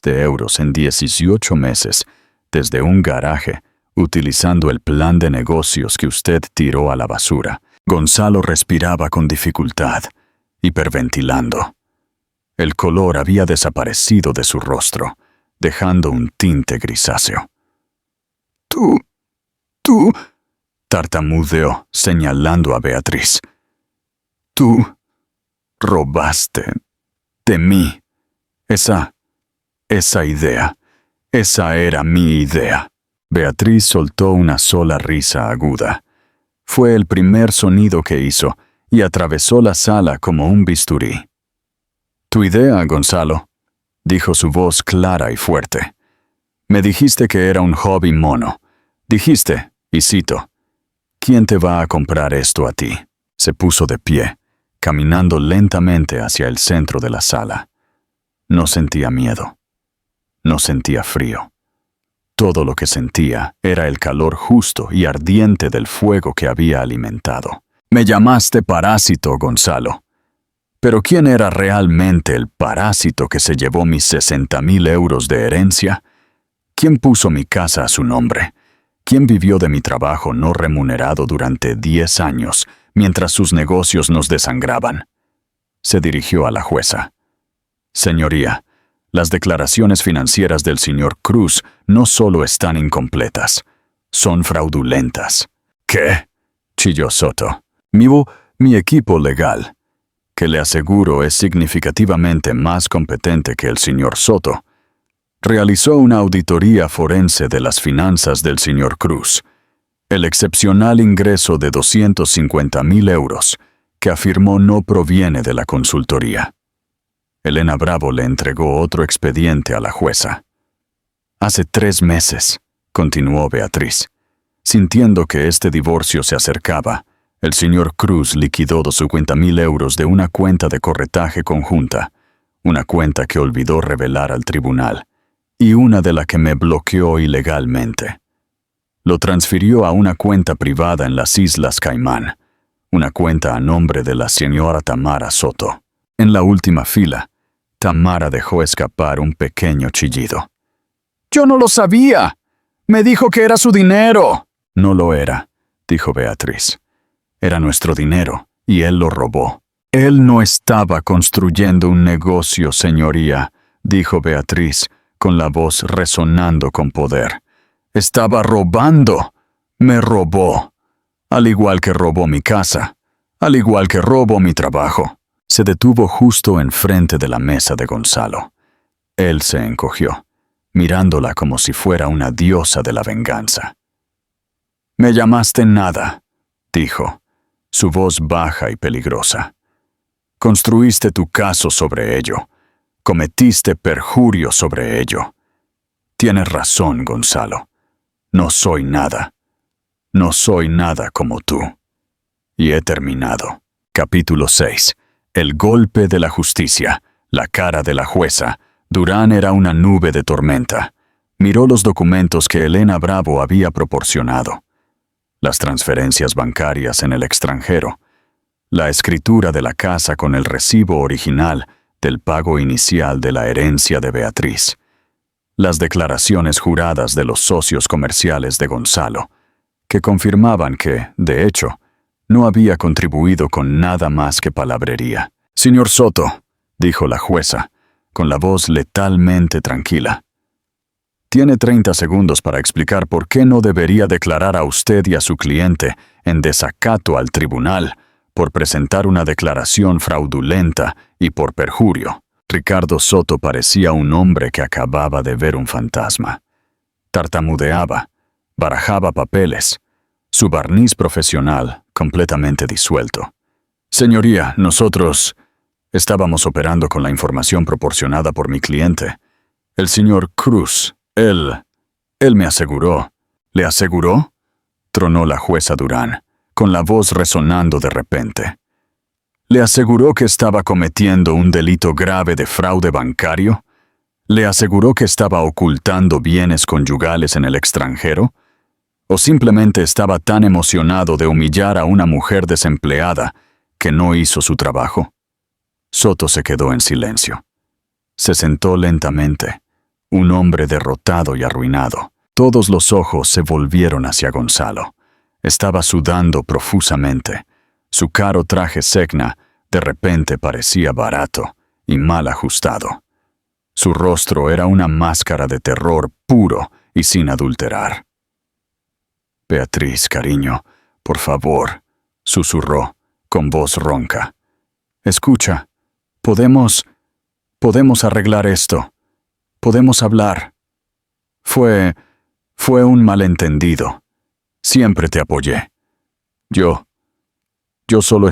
de euros en 18 meses desde un garaje, utilizando el plan de negocios que usted tiró a la basura. Gonzalo respiraba con dificultad, hiperventilando. El color había desaparecido de su rostro, dejando un tinte grisáceo. Tú, tartamudeó, señalando a Beatriz. Tú robaste de mí esa idea. Esa era mi idea. Beatriz soltó una sola risa aguda. Fue el primer sonido que hizo y atravesó la sala como un bisturí. Tu idea, Gonzalo, dijo su voz clara y fuerte. Me dijiste que era un hobby mono. Dijiste, y cito, ¿quién te va a comprar esto a ti? Se puso de pie, caminando lentamente hacia el centro de la sala. No sentía miedo. No sentía frío. Todo lo que sentía era el calor justo y ardiente del fuego que había alimentado. Me llamaste parásito, Gonzalo. Pero ¿quién era realmente el parásito que se llevó mis 60.000 euros de herencia? ¿Quién puso mi casa a su nombre? ¿Quién vivió de mi trabajo no remunerado durante 10 años, mientras sus negocios nos desangraban? Se dirigió a la jueza. Señoría, las declaraciones financieras del señor Cruz no solo están incompletas, son fraudulentas. ¿Qué? Chilló Soto. Mi equipo legal, que le aseguro es significativamente más competente que el señor Soto, realizó una auditoría forense de las finanzas del señor Cruz. El excepcional ingreso de 250.000 euros, que afirmó no proviene de la consultoría. Elena Bravo le entregó otro expediente a la jueza. Hace 3 meses, continuó Beatriz, sintiendo que este divorcio se acercaba, el señor Cruz liquidó 250.000 euros de una cuenta de corretaje conjunta, una cuenta que olvidó revelar al tribunal, y una de la que me bloqueó ilegalmente. Lo transfirió a una cuenta privada en las Islas Caimán, una cuenta a nombre de la señora Tamara Soto. En la última fila, Tamara dejó escapar un pequeño chillido. «¡Yo no lo sabía! ¡Me dijo que era su dinero!» «No lo era», dijo Beatriz. «Era nuestro dinero, y él lo robó». «Él no estaba construyendo un negocio, señoría», dijo Beatriz, con la voz resonando con poder. «Estaba robando. Me robó. Al igual que robó mi casa. Al igual que robó mi trabajo». Se detuvo justo enfrente de la mesa de Gonzalo. Él se encogió, mirándola como si fuera una diosa de la venganza. «Me llamaste nada», dijo, su voz baja y peligrosa. «Construiste tu caso sobre ello. Cometiste perjurio sobre ello. Tienes razón, Gonzalo. No soy nada. No soy nada como tú». Y he terminado. Capítulo 6. El golpe de la justicia, la cara de la jueza. Durán era una nube de tormenta. Miró los documentos que Elena Bravo había proporcionado. Las transferencias bancarias en el extranjero. La escritura de la casa con el recibo original del pago inicial de la herencia de Beatriz. Las declaraciones juradas de los socios comerciales de Gonzalo, que confirmaban que, de hecho, no había contribuido con nada más que palabrería. «Señor Soto», dijo la jueza, con la voz letalmente tranquila. «Tiene 30 segundos para explicar por qué no debería declarar a usted y a su cliente en desacato al tribunal por presentar una declaración fraudulenta y por perjurio». Ricardo Soto parecía un hombre que acababa de ver un fantasma. Tartamudeaba, barajaba papeles, su barniz profesional completamente disuelto. Señoría, nosotros estábamos operando con la información proporcionada por mi cliente. El señor Cruz, él me aseguró. ¿Le aseguró?, tronó la jueza Durán, con la voz resonando de repente. ¿Le aseguró que estaba cometiendo un delito grave de fraude bancario? ¿Le aseguró que estaba ocultando bienes conyugales en el extranjero? ¿O simplemente estaba tan emocionado de humillar a una mujer desempleada que no hizo su trabajo? Soto se quedó en silencio. Se sentó lentamente, un hombre derrotado y arruinado. Todos los ojos se volvieron hacia Gonzalo. Estaba sudando profusamente. Su caro traje Segna de repente parecía barato y mal ajustado. Su rostro era una máscara de terror puro y sin adulterar. «Beatriz, cariño, por favor», susurró, con voz ronca. «Escucha, podemos arreglar esto. Podemos hablar. Fue un malentendido. Siempre te apoyé. Yo solo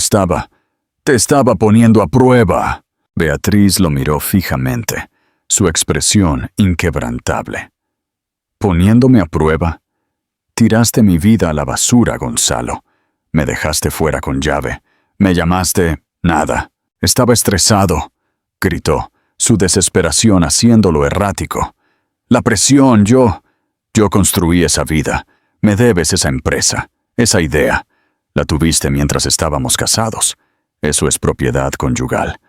te estaba poniendo a prueba». Beatriz lo miró fijamente, su expresión inquebrantable. «¿Poniéndome a prueba? Tiraste mi vida a la basura, Gonzalo. Me dejaste fuera con llave. Me llamaste nada. Estaba estresado», gritó, su desesperación haciéndolo errático. «La presión, yo construí esa vida. Me debes esa empresa, esa idea. La tuviste mientras estábamos casados. Eso es propiedad conyugal.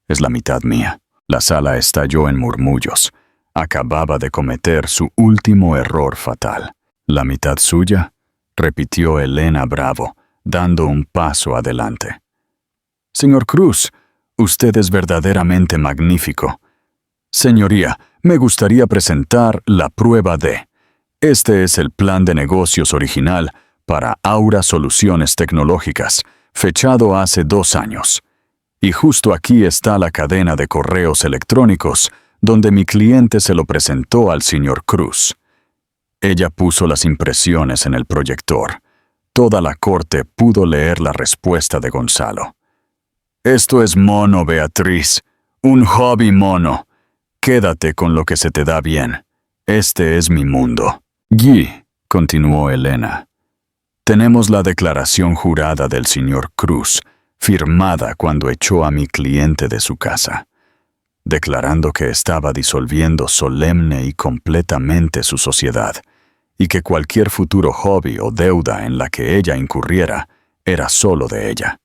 Es la mitad mía». La sala estalló en murmullos. Acababa de cometer su último error fatal. «¿La mitad suya?», repitió Elena bravo, dando un paso adelante. «Señor Cruz, usted es verdaderamente magnífico. Señoría, me gustaría presentar la prueba de... Este es el plan de negocios original para Aura Soluciones Tecnológicas, fechado hace 2 años. Y justo aquí está la cadena de correos electrónicos donde mi cliente se lo presentó al señor Cruz». Ella puso las impresiones en el proyector. Toda la corte pudo leer la respuesta de Gonzalo. «Esto es mono, Beatriz. Un hobby mono. Quédate con lo que se te da bien. Este es mi mundo». «Guy», continuó Elena, «tenemos la declaración jurada del señor Cruz, firmada cuando echó a mi cliente de su casa, declarando que estaba disolviendo solemne y completamente su sociedad, y que cualquier futuro hobby o deuda en la que ella incurriera era solo de ella.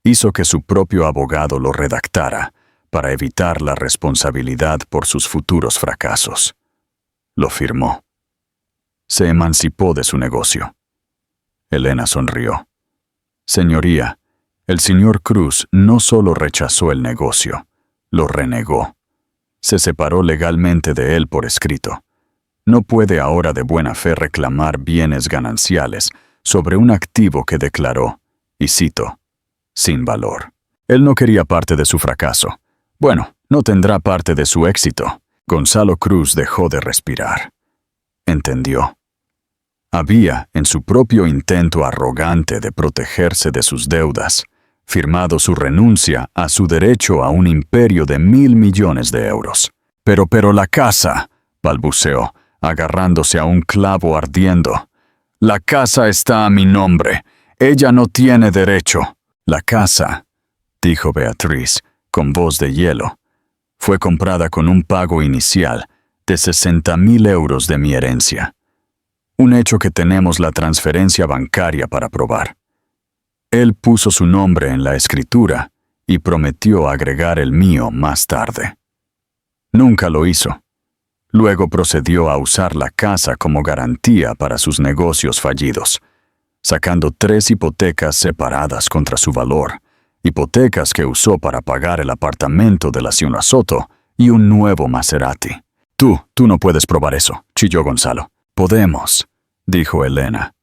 Hizo que su propio abogado lo redactara para evitar la responsabilidad por sus futuros fracasos. Lo firmó. Se emancipó de su negocio». Elena sonrió. «Señoría, el señor Cruz no solo rechazó el negocio, lo renegó. Se separó legalmente de él por escrito. No puede ahora de buena fe reclamar bienes gananciales sobre un activo que declaró, y cito, sin valor. Él no quería parte de su fracaso. Bueno, no tendrá parte de su éxito». Gonzalo Cruz dejó de respirar. Entendió. Había, en su propio intento arrogante de protegerse de sus deudas, firmado su renuncia a su derecho a un imperio de 1.000 millones de euros. Pero la casa», balbuceó, agarrándose a un clavo ardiendo. «La casa está a mi nombre. Ella no tiene derecho». «La casa», dijo Beatriz, con voz de hielo, «fue comprada con un pago inicial de 60.000 euros de mi herencia. Un hecho que tenemos la transferencia bancaria para probar. Él puso su nombre en la escritura y prometió agregar el mío más tarde. Nunca lo hizo. Luego procedió a usar la casa como garantía para sus negocios fallidos, sacando 3 hipotecas separadas contra su valor, hipotecas que usó para pagar el apartamento de la señora Soto y un nuevo Maserati. Tú no puedes probar eso», chilló Gonzalo. «Podemos», dijo Elena.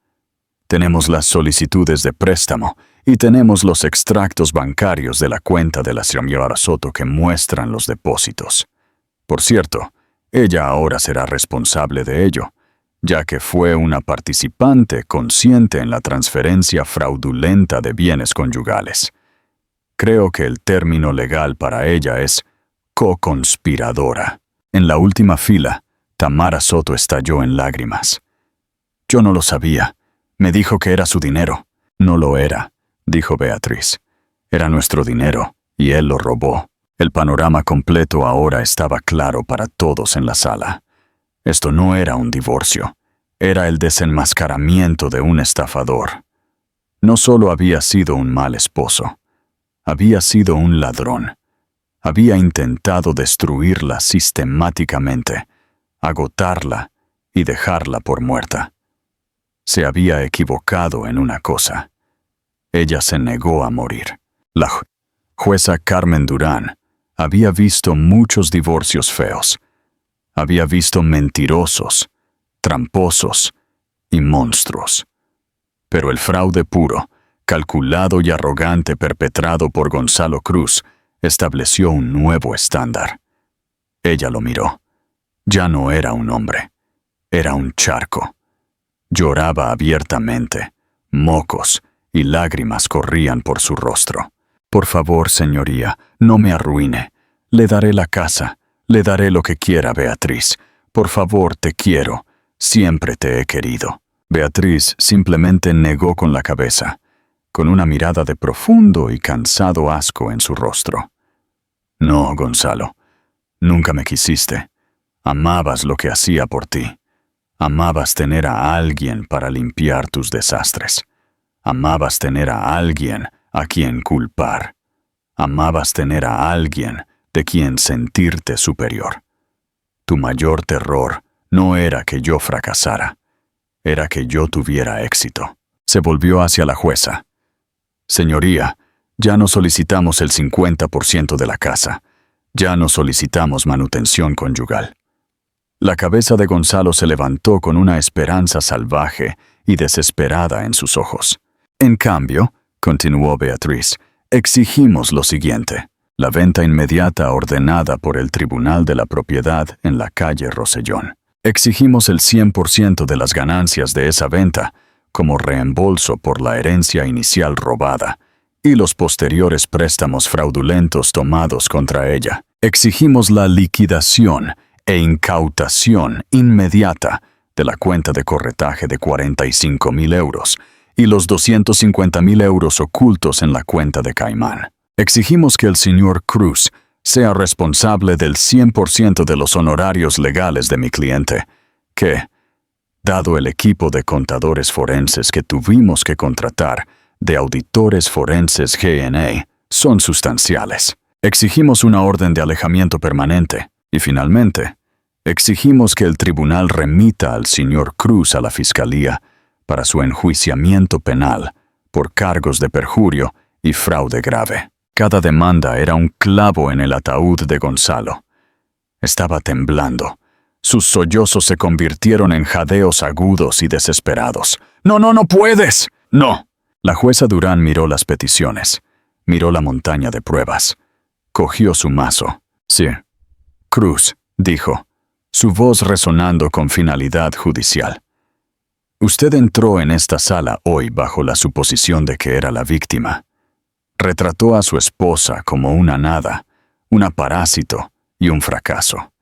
«Tenemos las solicitudes de préstamo y tenemos los extractos bancarios de la cuenta de la señora Soto que muestran los depósitos. Por cierto, ella ahora será responsable de ello, ya que fue una participante consciente en la transferencia fraudulenta de bienes conyugales. Creo que el término legal para ella es co-conspiradora. En la última fila, Tamara Soto estalló en lágrimas. Yo no lo sabía. Me dijo que era su dinero. No lo era, dijo Beatriz. Era nuestro dinero, y él lo robó. El panorama completo ahora estaba claro para todos en la sala. Esto no era un divorcio. Era el desenmascaramiento de un estafador. No solo había sido un mal esposo, había sido un ladrón. Había intentado destruirla sistemáticamente, agotarla y dejarla por muerta. Se había equivocado en una cosa. Ella se negó a morir. La jueza Carmen Durán había visto muchos divorcios feos. Había visto mentirosos, tramposos y monstruos. Pero el fraude puro, calculado y arrogante perpetrado por Gonzalo Cruz, estableció un nuevo estándar. Ella lo miró. Ya no era un hombre, era un charco. Lloraba abiertamente, mocos y lágrimas corrían por su rostro. Por favor, señoría, no me arruine. Le daré la casa, le daré lo que quiera, Beatriz. Por favor, te quiero. Siempre te he querido. Beatriz simplemente negó con la cabeza, con una mirada de profundo y cansado asco en su rostro. No, Gonzalo, nunca me quisiste. Amabas lo que hacía por ti. Amabas tener a alguien para limpiar tus desastres. Amabas tener a alguien a quien culpar. Amabas tener a alguien de quien sentirte superior. Tu mayor terror no era que yo fracasara, era que yo tuviera éxito. Se volvió hacia la jueza. Señoría, ya no solicitamos el 50% de la casa. Ya no solicitamos manutención conyugal. La cabeza de Gonzalo se levantó con una esperanza salvaje y desesperada en sus ojos. En cambio, continuó Beatriz, exigimos lo siguiente: la venta inmediata ordenada por el Tribunal de la Propiedad en la calle Rosellón. Exigimos el 100% de las ganancias de esa venta como reembolso por la herencia inicial robada y los posteriores préstamos fraudulentos tomados contra ella. Exigimos la liquidación e incautación inmediata de la cuenta de corretaje de 45,000 euros y los 250,000 euros ocultos en la cuenta de Caimán. Exigimos que el señor Cruz sea responsable del 100% de los honorarios legales de mi cliente, que, dado el equipo de contadores forenses que tuvimos que contratar, de auditores forenses G&A, son sustanciales. Exigimos una orden de alejamiento permanente y, finalmente, exigimos que el tribunal remita al señor Cruz a la Fiscalía para su enjuiciamiento penal por cargos de perjurio y fraude grave. Cada demanda era un clavo en el ataúd de Gonzalo. Estaba temblando. Sus sollozos se convirtieron en jadeos agudos y desesperados. ¡No, no, no puedes! ¡No! La jueza Durán miró las peticiones, miró la montaña de pruebas. Cogió su mazo. Sí. Cruz, dijo, su voz resonando con finalidad judicial. Usted entró en esta sala hoy bajo la suposición de que era la víctima. Retrató a su esposa como una nada, una parásito y un fracaso.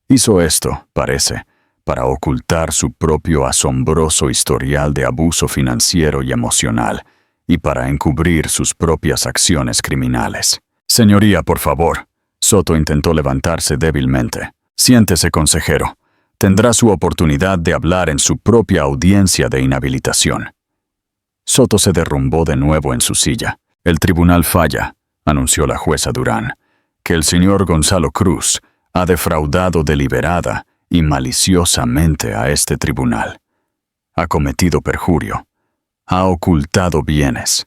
Hizo esto, parece, para ocultar su propio asombroso historial de abuso financiero y emocional y para encubrir sus propias acciones criminales. Señoría, por favor. Soto intentó levantarse débilmente. Siéntese, consejero. Tendrá su oportunidad de hablar en su propia audiencia de inhabilitación. Soto se derrumbó de nuevo en su silla. El tribunal falla, anunció la jueza Durán, que el señor Gonzalo Cruz ha defraudado deliberada y maliciosamente a este tribunal. Ha cometido perjurio, ha ocultado bienes,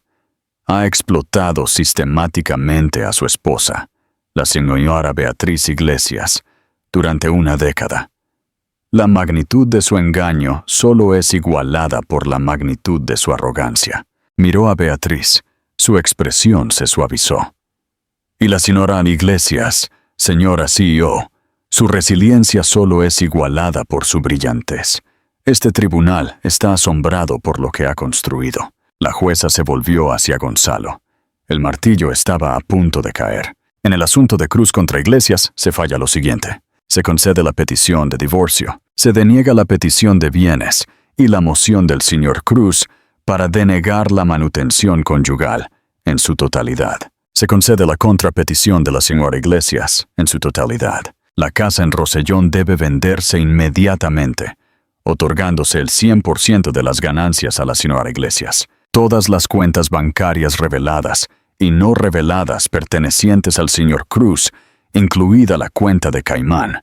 ha explotado sistemáticamente a su esposa, la señora Beatriz Iglesias, durante una década. La magnitud de su engaño solo es igualada por la magnitud de su arrogancia. Miró a Beatriz. Su expresión se suavizó. Y la señora Iglesias, señora CEO, su resiliencia solo es igualada por su brillantez. Este tribunal está asombrado por lo que ha construido. La jueza se volvió hacia Gonzalo. El martillo estaba a punto de caer. En el asunto de Cruz contra Iglesias se falla lo siguiente. Se concede la petición de divorcio, se deniega la petición de bienes y la moción del señor Cruz para denegar la manutención conyugal en su totalidad. Se concede la contrapetición de la señora Iglesias en su totalidad. La casa en Rosellón debe venderse inmediatamente, otorgándose el 100% de las ganancias a la señora Iglesias. Todas las cuentas bancarias reveladas y no reveladas pertenecientes al señor Cruz, incluida la cuenta de Caimán,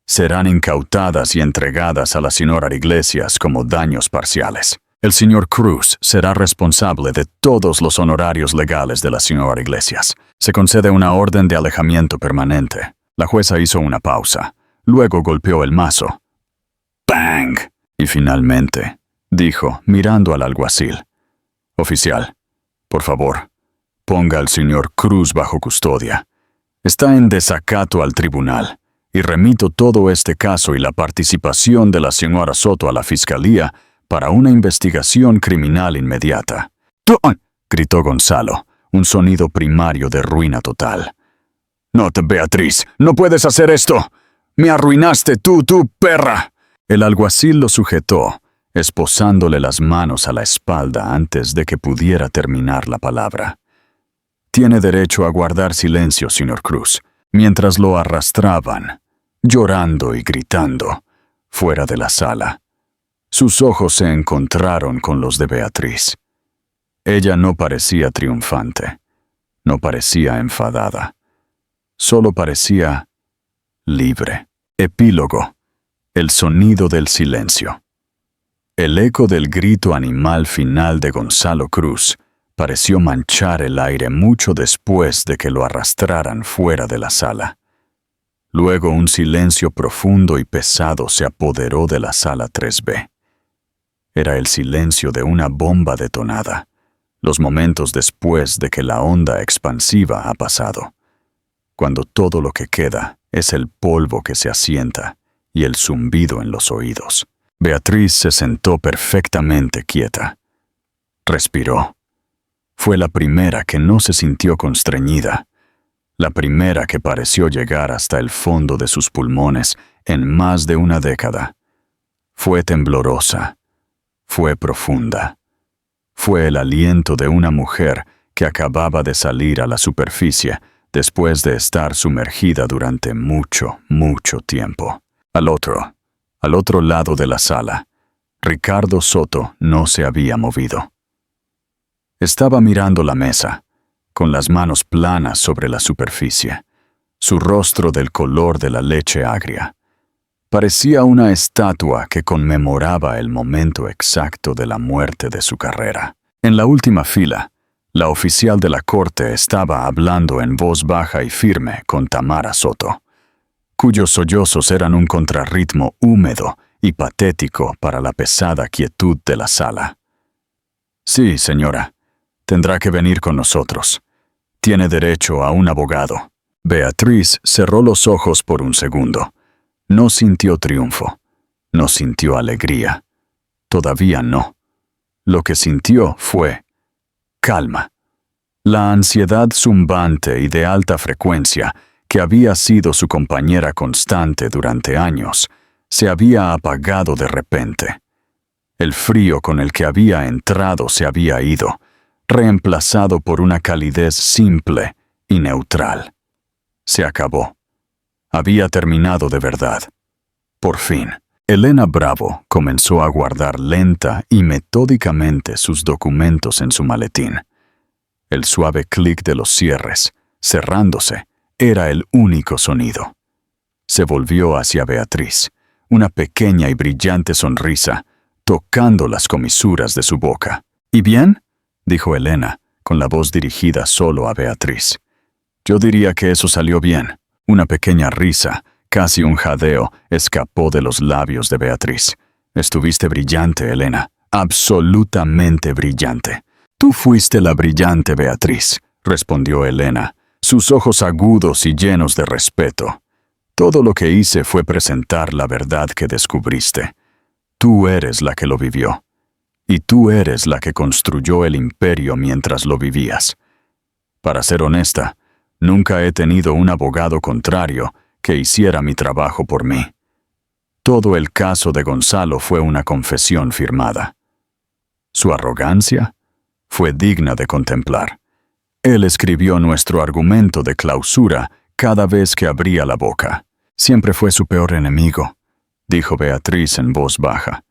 serán incautadas y entregadas a la señora Iglesias como daños parciales. El señor Cruz será responsable de todos los honorarios legales de la señora Iglesias. Se concede una orden de alejamiento permanente. La jueza hizo una pausa. Luego golpeó el mazo. ¡Bang! Y finalmente, dijo, mirando al alguacil: «Oficial, por favor, ponga al señor Cruz bajo custodia. Está en desacato al tribunal, y remito todo este caso y la participación de la señora Soto a la fiscalía para una investigación criminal inmediata». «¡Don!», gritó Gonzalo, un sonido primario de ruina total. «No, Beatriz, no puedes hacer esto. Me arruinaste tú, perra». El alguacil lo sujetó, esposándole las manos a la espalda antes de que pudiera terminar la palabra. «Tiene derecho a guardar silencio, señor Cruz», mientras lo arrastraban, llorando y gritando, fuera de la sala. Sus ojos se encontraron con los de Beatriz. Ella no parecía triunfante, no parecía enfadada, solo parecía libre. Epílogo. El sonido del silencio. El eco del grito animal final de Gonzalo Cruz pareció manchar el aire mucho después de que lo arrastraran fuera de la sala. Luego un silencio profundo y pesado se apoderó de la sala 3B. Era el silencio de una bomba detonada, los momentos después de que la onda expansiva ha pasado, cuando todo lo que queda es el polvo que se asienta y el zumbido en los oídos. Beatriz se sentó perfectamente quieta. Respiró. Fue la primera que no se sintió constreñida, la primera que pareció llegar hasta el fondo de sus pulmones en más de una década. Fue temblorosa, fue profunda. Fue el aliento de una mujer que acababa de salir a la superficie después de estar sumergida durante mucho, mucho tiempo. Al otro lado de la sala, Ricardo Soto no se había movido. Estaba mirando la mesa, con las manos planas sobre la superficie, su rostro del color de la leche agria. Parecía una estatua que conmemoraba el momento exacto de la muerte de su carrera. En la última fila, la oficial de la corte estaba hablando en voz baja y firme con Tamara Soto, cuyos sollozos eran un contrarritmo húmedo y patético para la pesada quietud de la sala. «Sí, señora, tendrá que venir con nosotros. Tiene derecho a un abogado». Beatriz cerró los ojos por un segundo. No sintió triunfo, no sintió alegría. Todavía no. Lo que sintió fue calma. La ansiedad zumbante y de alta frecuencia que había sido su compañera constante durante años, se había apagado de repente. El frío con el que había entrado se había ido, reemplazado por una calidez simple y neutral. Se acabó. Había terminado de verdad. Por fin, Elena Bravo comenzó a guardar lenta y metódicamente sus documentos en su maletín. El suave clic de los cierres, cerrándose, era el único sonido. Se volvió hacia Beatriz, una pequeña y brillante sonrisa, tocando las comisuras de su boca. «¿Y bien?», dijo Elena, con la voz dirigida solo a Beatriz. «Yo diría que eso salió bien». Una pequeña risa, casi un jadeo, escapó de los labios de Beatriz. «Estuviste brillante, Elena, absolutamente brillante». «Tú fuiste la brillante, Beatriz», respondió Elena, sus ojos agudos y llenos de respeto. «Todo lo que hice fue presentar la verdad que descubriste. Tú eres la que lo vivió. Y tú eres la que construyó el imperio mientras lo vivías. Para ser honesta, nunca he tenido un abogado contrario que hiciera mi trabajo por mí. Todo el caso de Gonzalo fue una confesión firmada. Su arrogancia fue digna de contemplar. Él escribió nuestro argumento de clausura cada vez que abría la boca. Siempre fue su peor enemigo, dijo Beatriz en voz baja.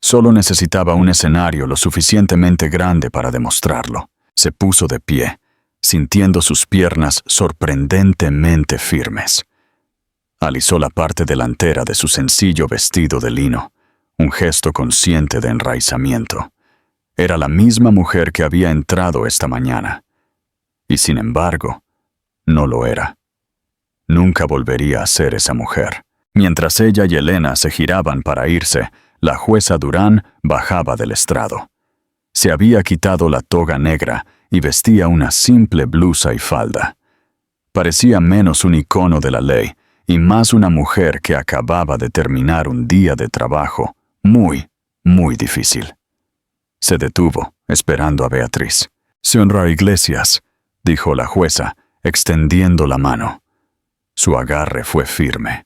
Solo necesitaba un escenario lo suficientemente grande para demostrarlo. Se puso de pie, sintiendo sus piernas sorprendentemente firmes. Alisó la parte delantera de su sencillo vestido de lino, un gesto consciente de enraizamiento. Era la misma mujer que había entrado esta mañana. Y sin embargo, no lo era. Nunca volvería a ser esa mujer. Mientras ella y Elena se giraban para irse, la jueza Durán bajaba del estrado. Se había quitado la toga negra y vestía una simple blusa y falda. Parecía menos un icono de la ley y más una mujer que acababa de terminar un día de trabajo muy, muy difícil. Se detuvo, esperando a Beatriz. «Señora Iglesias», dijo la jueza, extendiendo la mano. Su agarre fue firme,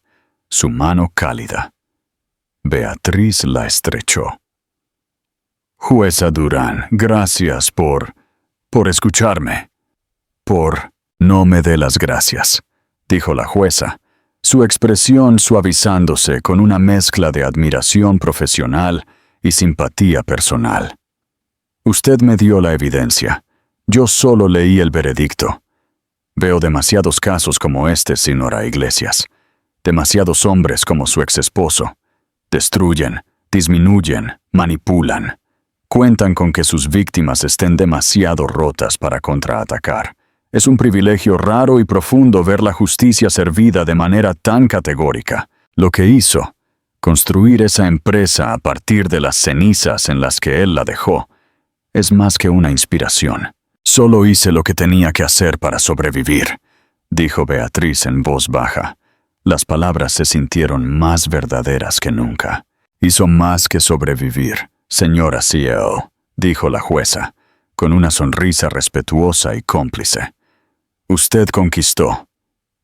su mano cálida. Beatriz la estrechó. «Jueza Durán, gracias por escucharme. No me dé las gracias», dijo la jueza, su expresión suavizándose con una mezcla de admiración profesional y simpatía personal. «Usted me dio la evidencia. Yo solo leí el veredicto. Veo demasiados casos como este, señora Iglesias. Demasiados hombres como su exesposo. Destruyen, disminuyen, manipulan. Cuentan con que sus víctimas estén demasiado rotas para contraatacar. Es un privilegio raro y profundo ver la justicia servida de manera tan categórica. Lo que hizo, construir esa empresa a partir de las cenizas en las que él la dejó, es más que una inspiración. Solo hice lo que tenía que hacer para sobrevivir», dijo Beatriz en voz baja. Las palabras se sintieron más verdaderas que nunca. «Hizo más que sobrevivir, señora CEO», dijo la jueza, con una sonrisa respetuosa y cómplice. «Usted conquistó.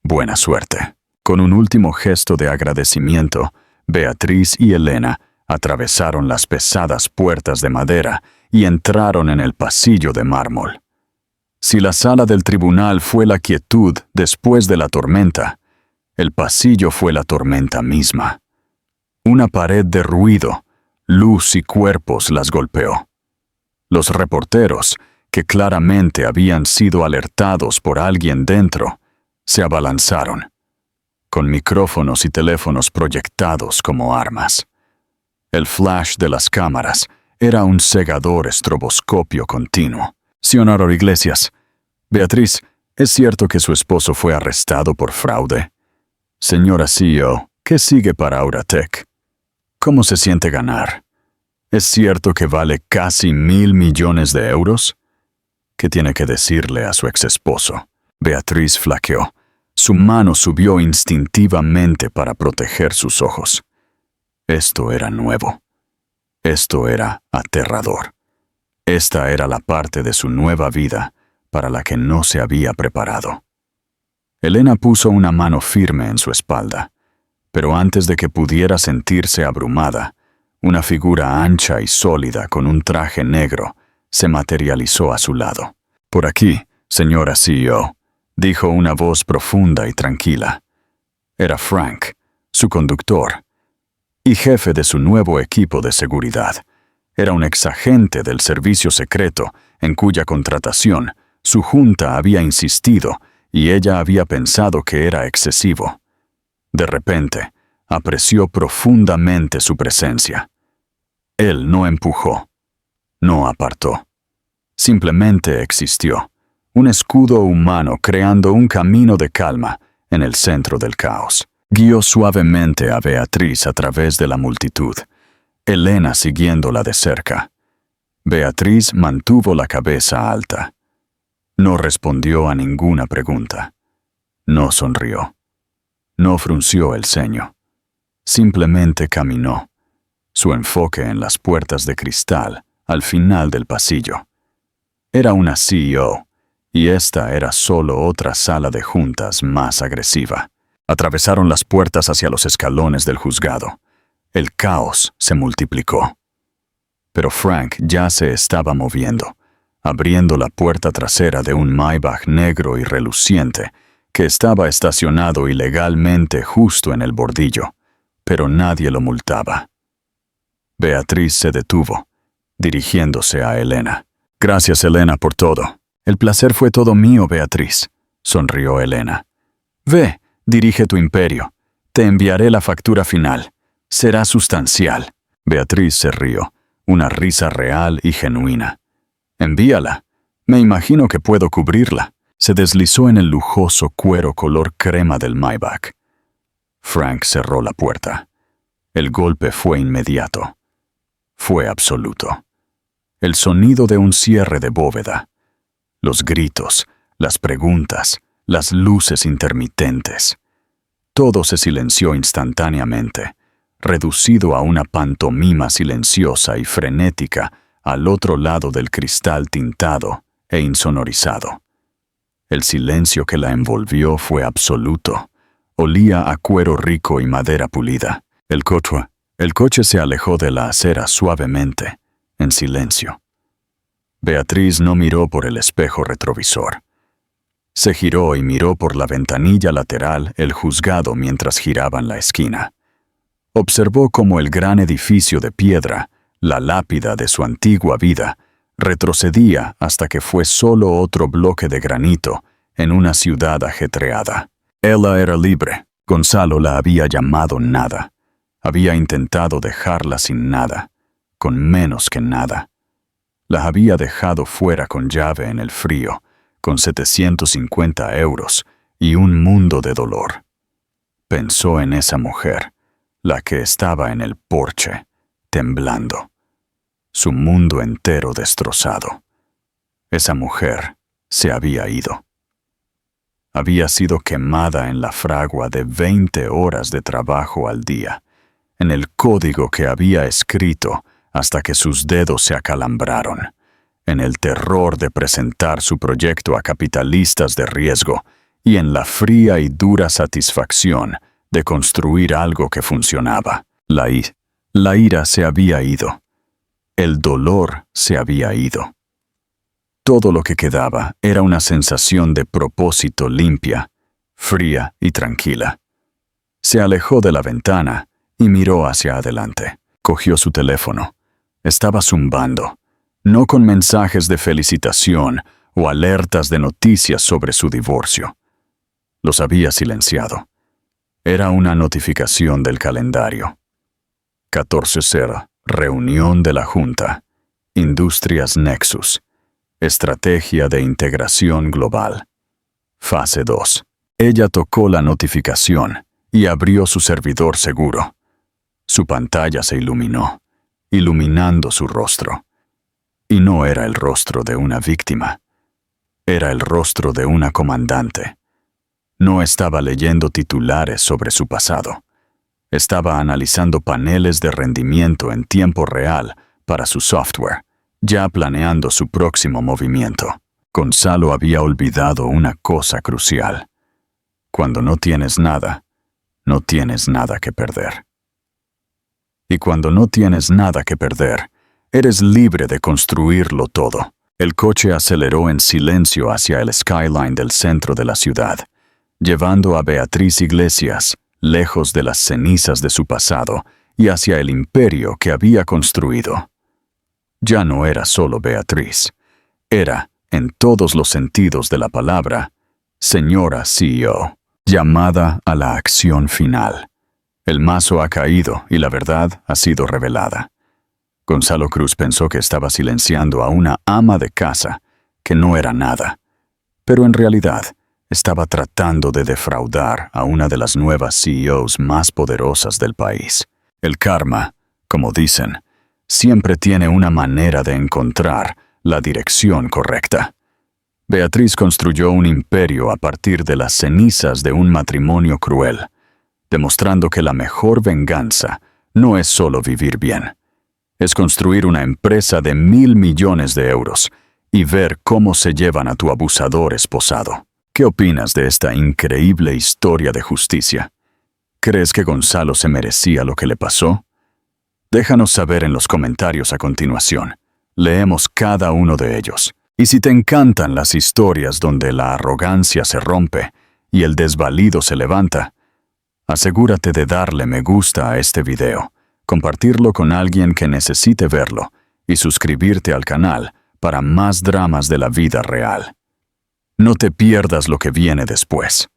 Buena suerte». Con un último gesto de agradecimiento, Beatriz y Elena atravesaron las pesadas puertas de madera y entraron en el pasillo de mármol. Si la sala del tribunal fue la quietud después de la tormenta, el pasillo fue la tormenta misma. Una pared de ruido, luz y cuerpos las golpeó. Los reporteros, que claramente habían sido alertados por alguien dentro, se abalanzaron, con micrófonos y teléfonos proyectados como armas. El flash de las cámaras era un cegador estroboscopio continuo. «Señora Iglesias, Beatriz, ¿es cierto que su esposo fue arrestado por fraude?» «Señora CEO, ¿qué sigue para Auratech? ¿Cómo se siente ganar? ¿Es cierto que vale casi 1.000 millones de euros? ¿Qué tiene que decirle a su exesposo?» Beatriz flaqueó. Su mano subió instintivamente para proteger sus ojos. Esto era nuevo. Esto era aterrador. Esta era la parte de su nueva vida para la que no se había preparado. Elena puso una mano firme en su espalda, pero antes de que pudiera sentirse abrumada, una figura ancha y sólida con un traje negro se materializó a su lado. «Por aquí, señora CEO», dijo una voz profunda y tranquila. Era Frank, su conductor, y jefe de su nuevo equipo de seguridad. Era un exagente del servicio secreto en cuya contratación su junta había insistido y ella había pensado que era excesivo. De repente, apreció profundamente su presencia. Él no empujó, no apartó. Simplemente existió, un escudo humano creando un camino de calma en el centro del caos. Guió suavemente a Beatriz a través de la multitud, Elena siguiéndola de cerca. Beatriz mantuvo la cabeza alta. No respondió a ninguna pregunta. No sonrió. No frunció el ceño. Simplemente caminó, su enfoque en las puertas de cristal al final del pasillo. Era una CEO, y esta era solo otra sala de juntas más agresiva. Atravesaron las puertas hacia los escalones del juzgado. El caos se multiplicó. Pero Frank ya se estaba moviendo, abriendo la puerta trasera de un Maybach negro y reluciente que estaba estacionado ilegalmente justo en el bordillo, pero nadie lo multaba. Beatriz se detuvo, dirigiéndose a Elena. «Gracias, Elena, por todo. El placer fue todo mío, Beatriz», sonrió Elena. «Ve, dirige tu imperio. Te enviaré la factura final. Será sustancial». Beatriz se rió, una risa real y genuina. «Envíala. Me imagino que puedo cubrirla». Se deslizó en el lujoso cuero color crema del Maybach. Frank cerró la puerta. El golpe fue inmediato. Fue absoluto. El sonido de un cierre de bóveda. Los gritos, las preguntas, las luces intermitentes. Todo se silenció instantáneamente, reducido a una pantomima silenciosa y frenética al otro lado del cristal tintado e insonorizado. El silencio que la envolvió fue absoluto. Olía a cuero rico y madera pulida. El coche se alejó de la acera suavemente, en silencio. Beatriz no miró por el espejo retrovisor. Se giró y miró por la ventanilla lateral el juzgado mientras giraban la esquina. Observó cómo el gran edificio de piedra, la lápida de su antigua vida, retrocedía hasta que fue solo otro bloque de granito en una ciudad ajetreada. Ella era libre. Gonzalo la había llamado nada. Había intentado dejarla sin nada, con menos que nada. La había dejado fuera con llave en el frío, con 750 euros y un mundo de dolor. Pensó en esa mujer, la que estaba en el porche, temblando. Su mundo entero destrozado. Esa mujer se había ido. Había sido quemada en la fragua de 20 horas de trabajo al día, en el código que había escrito hasta que sus dedos se acalambraron, en el terror de presentar su proyecto a capitalistas de riesgo y en la fría y dura satisfacción de construir algo que funcionaba. La ira se había ido. El dolor se había ido. Todo lo que quedaba era una sensación de propósito limpia, fría y tranquila. Se alejó de la ventana y miró hacia adelante. Cogió su teléfono. Estaba zumbando, no con mensajes de felicitación o alertas de noticias sobre su divorcio. Los había silenciado. Era una notificación del calendario. 14:00. Reunión de la Junta. Industrias Nexus. Estrategia de integración global. Fase 2. Ella tocó la notificación y abrió su servidor seguro. Su pantalla se iluminó, iluminando su rostro. Y no era el rostro de una víctima. Era el rostro de una comandante. No estaba leyendo titulares sobre su pasado. Estaba analizando paneles de rendimiento en tiempo real para su software, ya planeando su próximo movimiento. Gonzalo había olvidado una cosa crucial. Cuando no tienes nada que perder. Y cuando no tienes nada que perder, eres libre de construirlo todo. El coche aceleró en silencio hacia el skyline del centro de la ciudad, llevando a Beatriz Iglesias lejos de las cenizas de su pasado y hacia el imperio que había construido. Ya no era solo Beatriz. Era, en todos los sentidos de la palabra, señora CEO, llamada a la acción final. El mazo ha caído y la verdad ha sido revelada. Gonzalo Cruz pensó que estaba silenciando a una ama de casa, que no era nada, pero en realidad estaba tratando de defraudar a una de las nuevas CEOs más poderosas del país. El karma, como dicen, siempre tiene una manera de encontrar la dirección correcta. Beatriz construyó un imperio a partir de las cenizas de un matrimonio cruel, demostrando que la mejor venganza no es solo vivir bien. Es construir una empresa de 1.000 millones de euros y ver cómo se llevan a tu abusador esposado. ¿Qué opinas de esta increíble historia de justicia? ¿Crees que Gonzalo se merecía lo que le pasó? Déjanos saber en los comentarios a continuación. Leemos cada uno de ellos. Y si te encantan las historias donde la arrogancia se rompe y el desvalido se levanta, asegúrate de darle me gusta a este video, compartirlo con alguien que necesite verlo y suscribirte al canal para más dramas de la vida real. No te pierdas lo que viene después.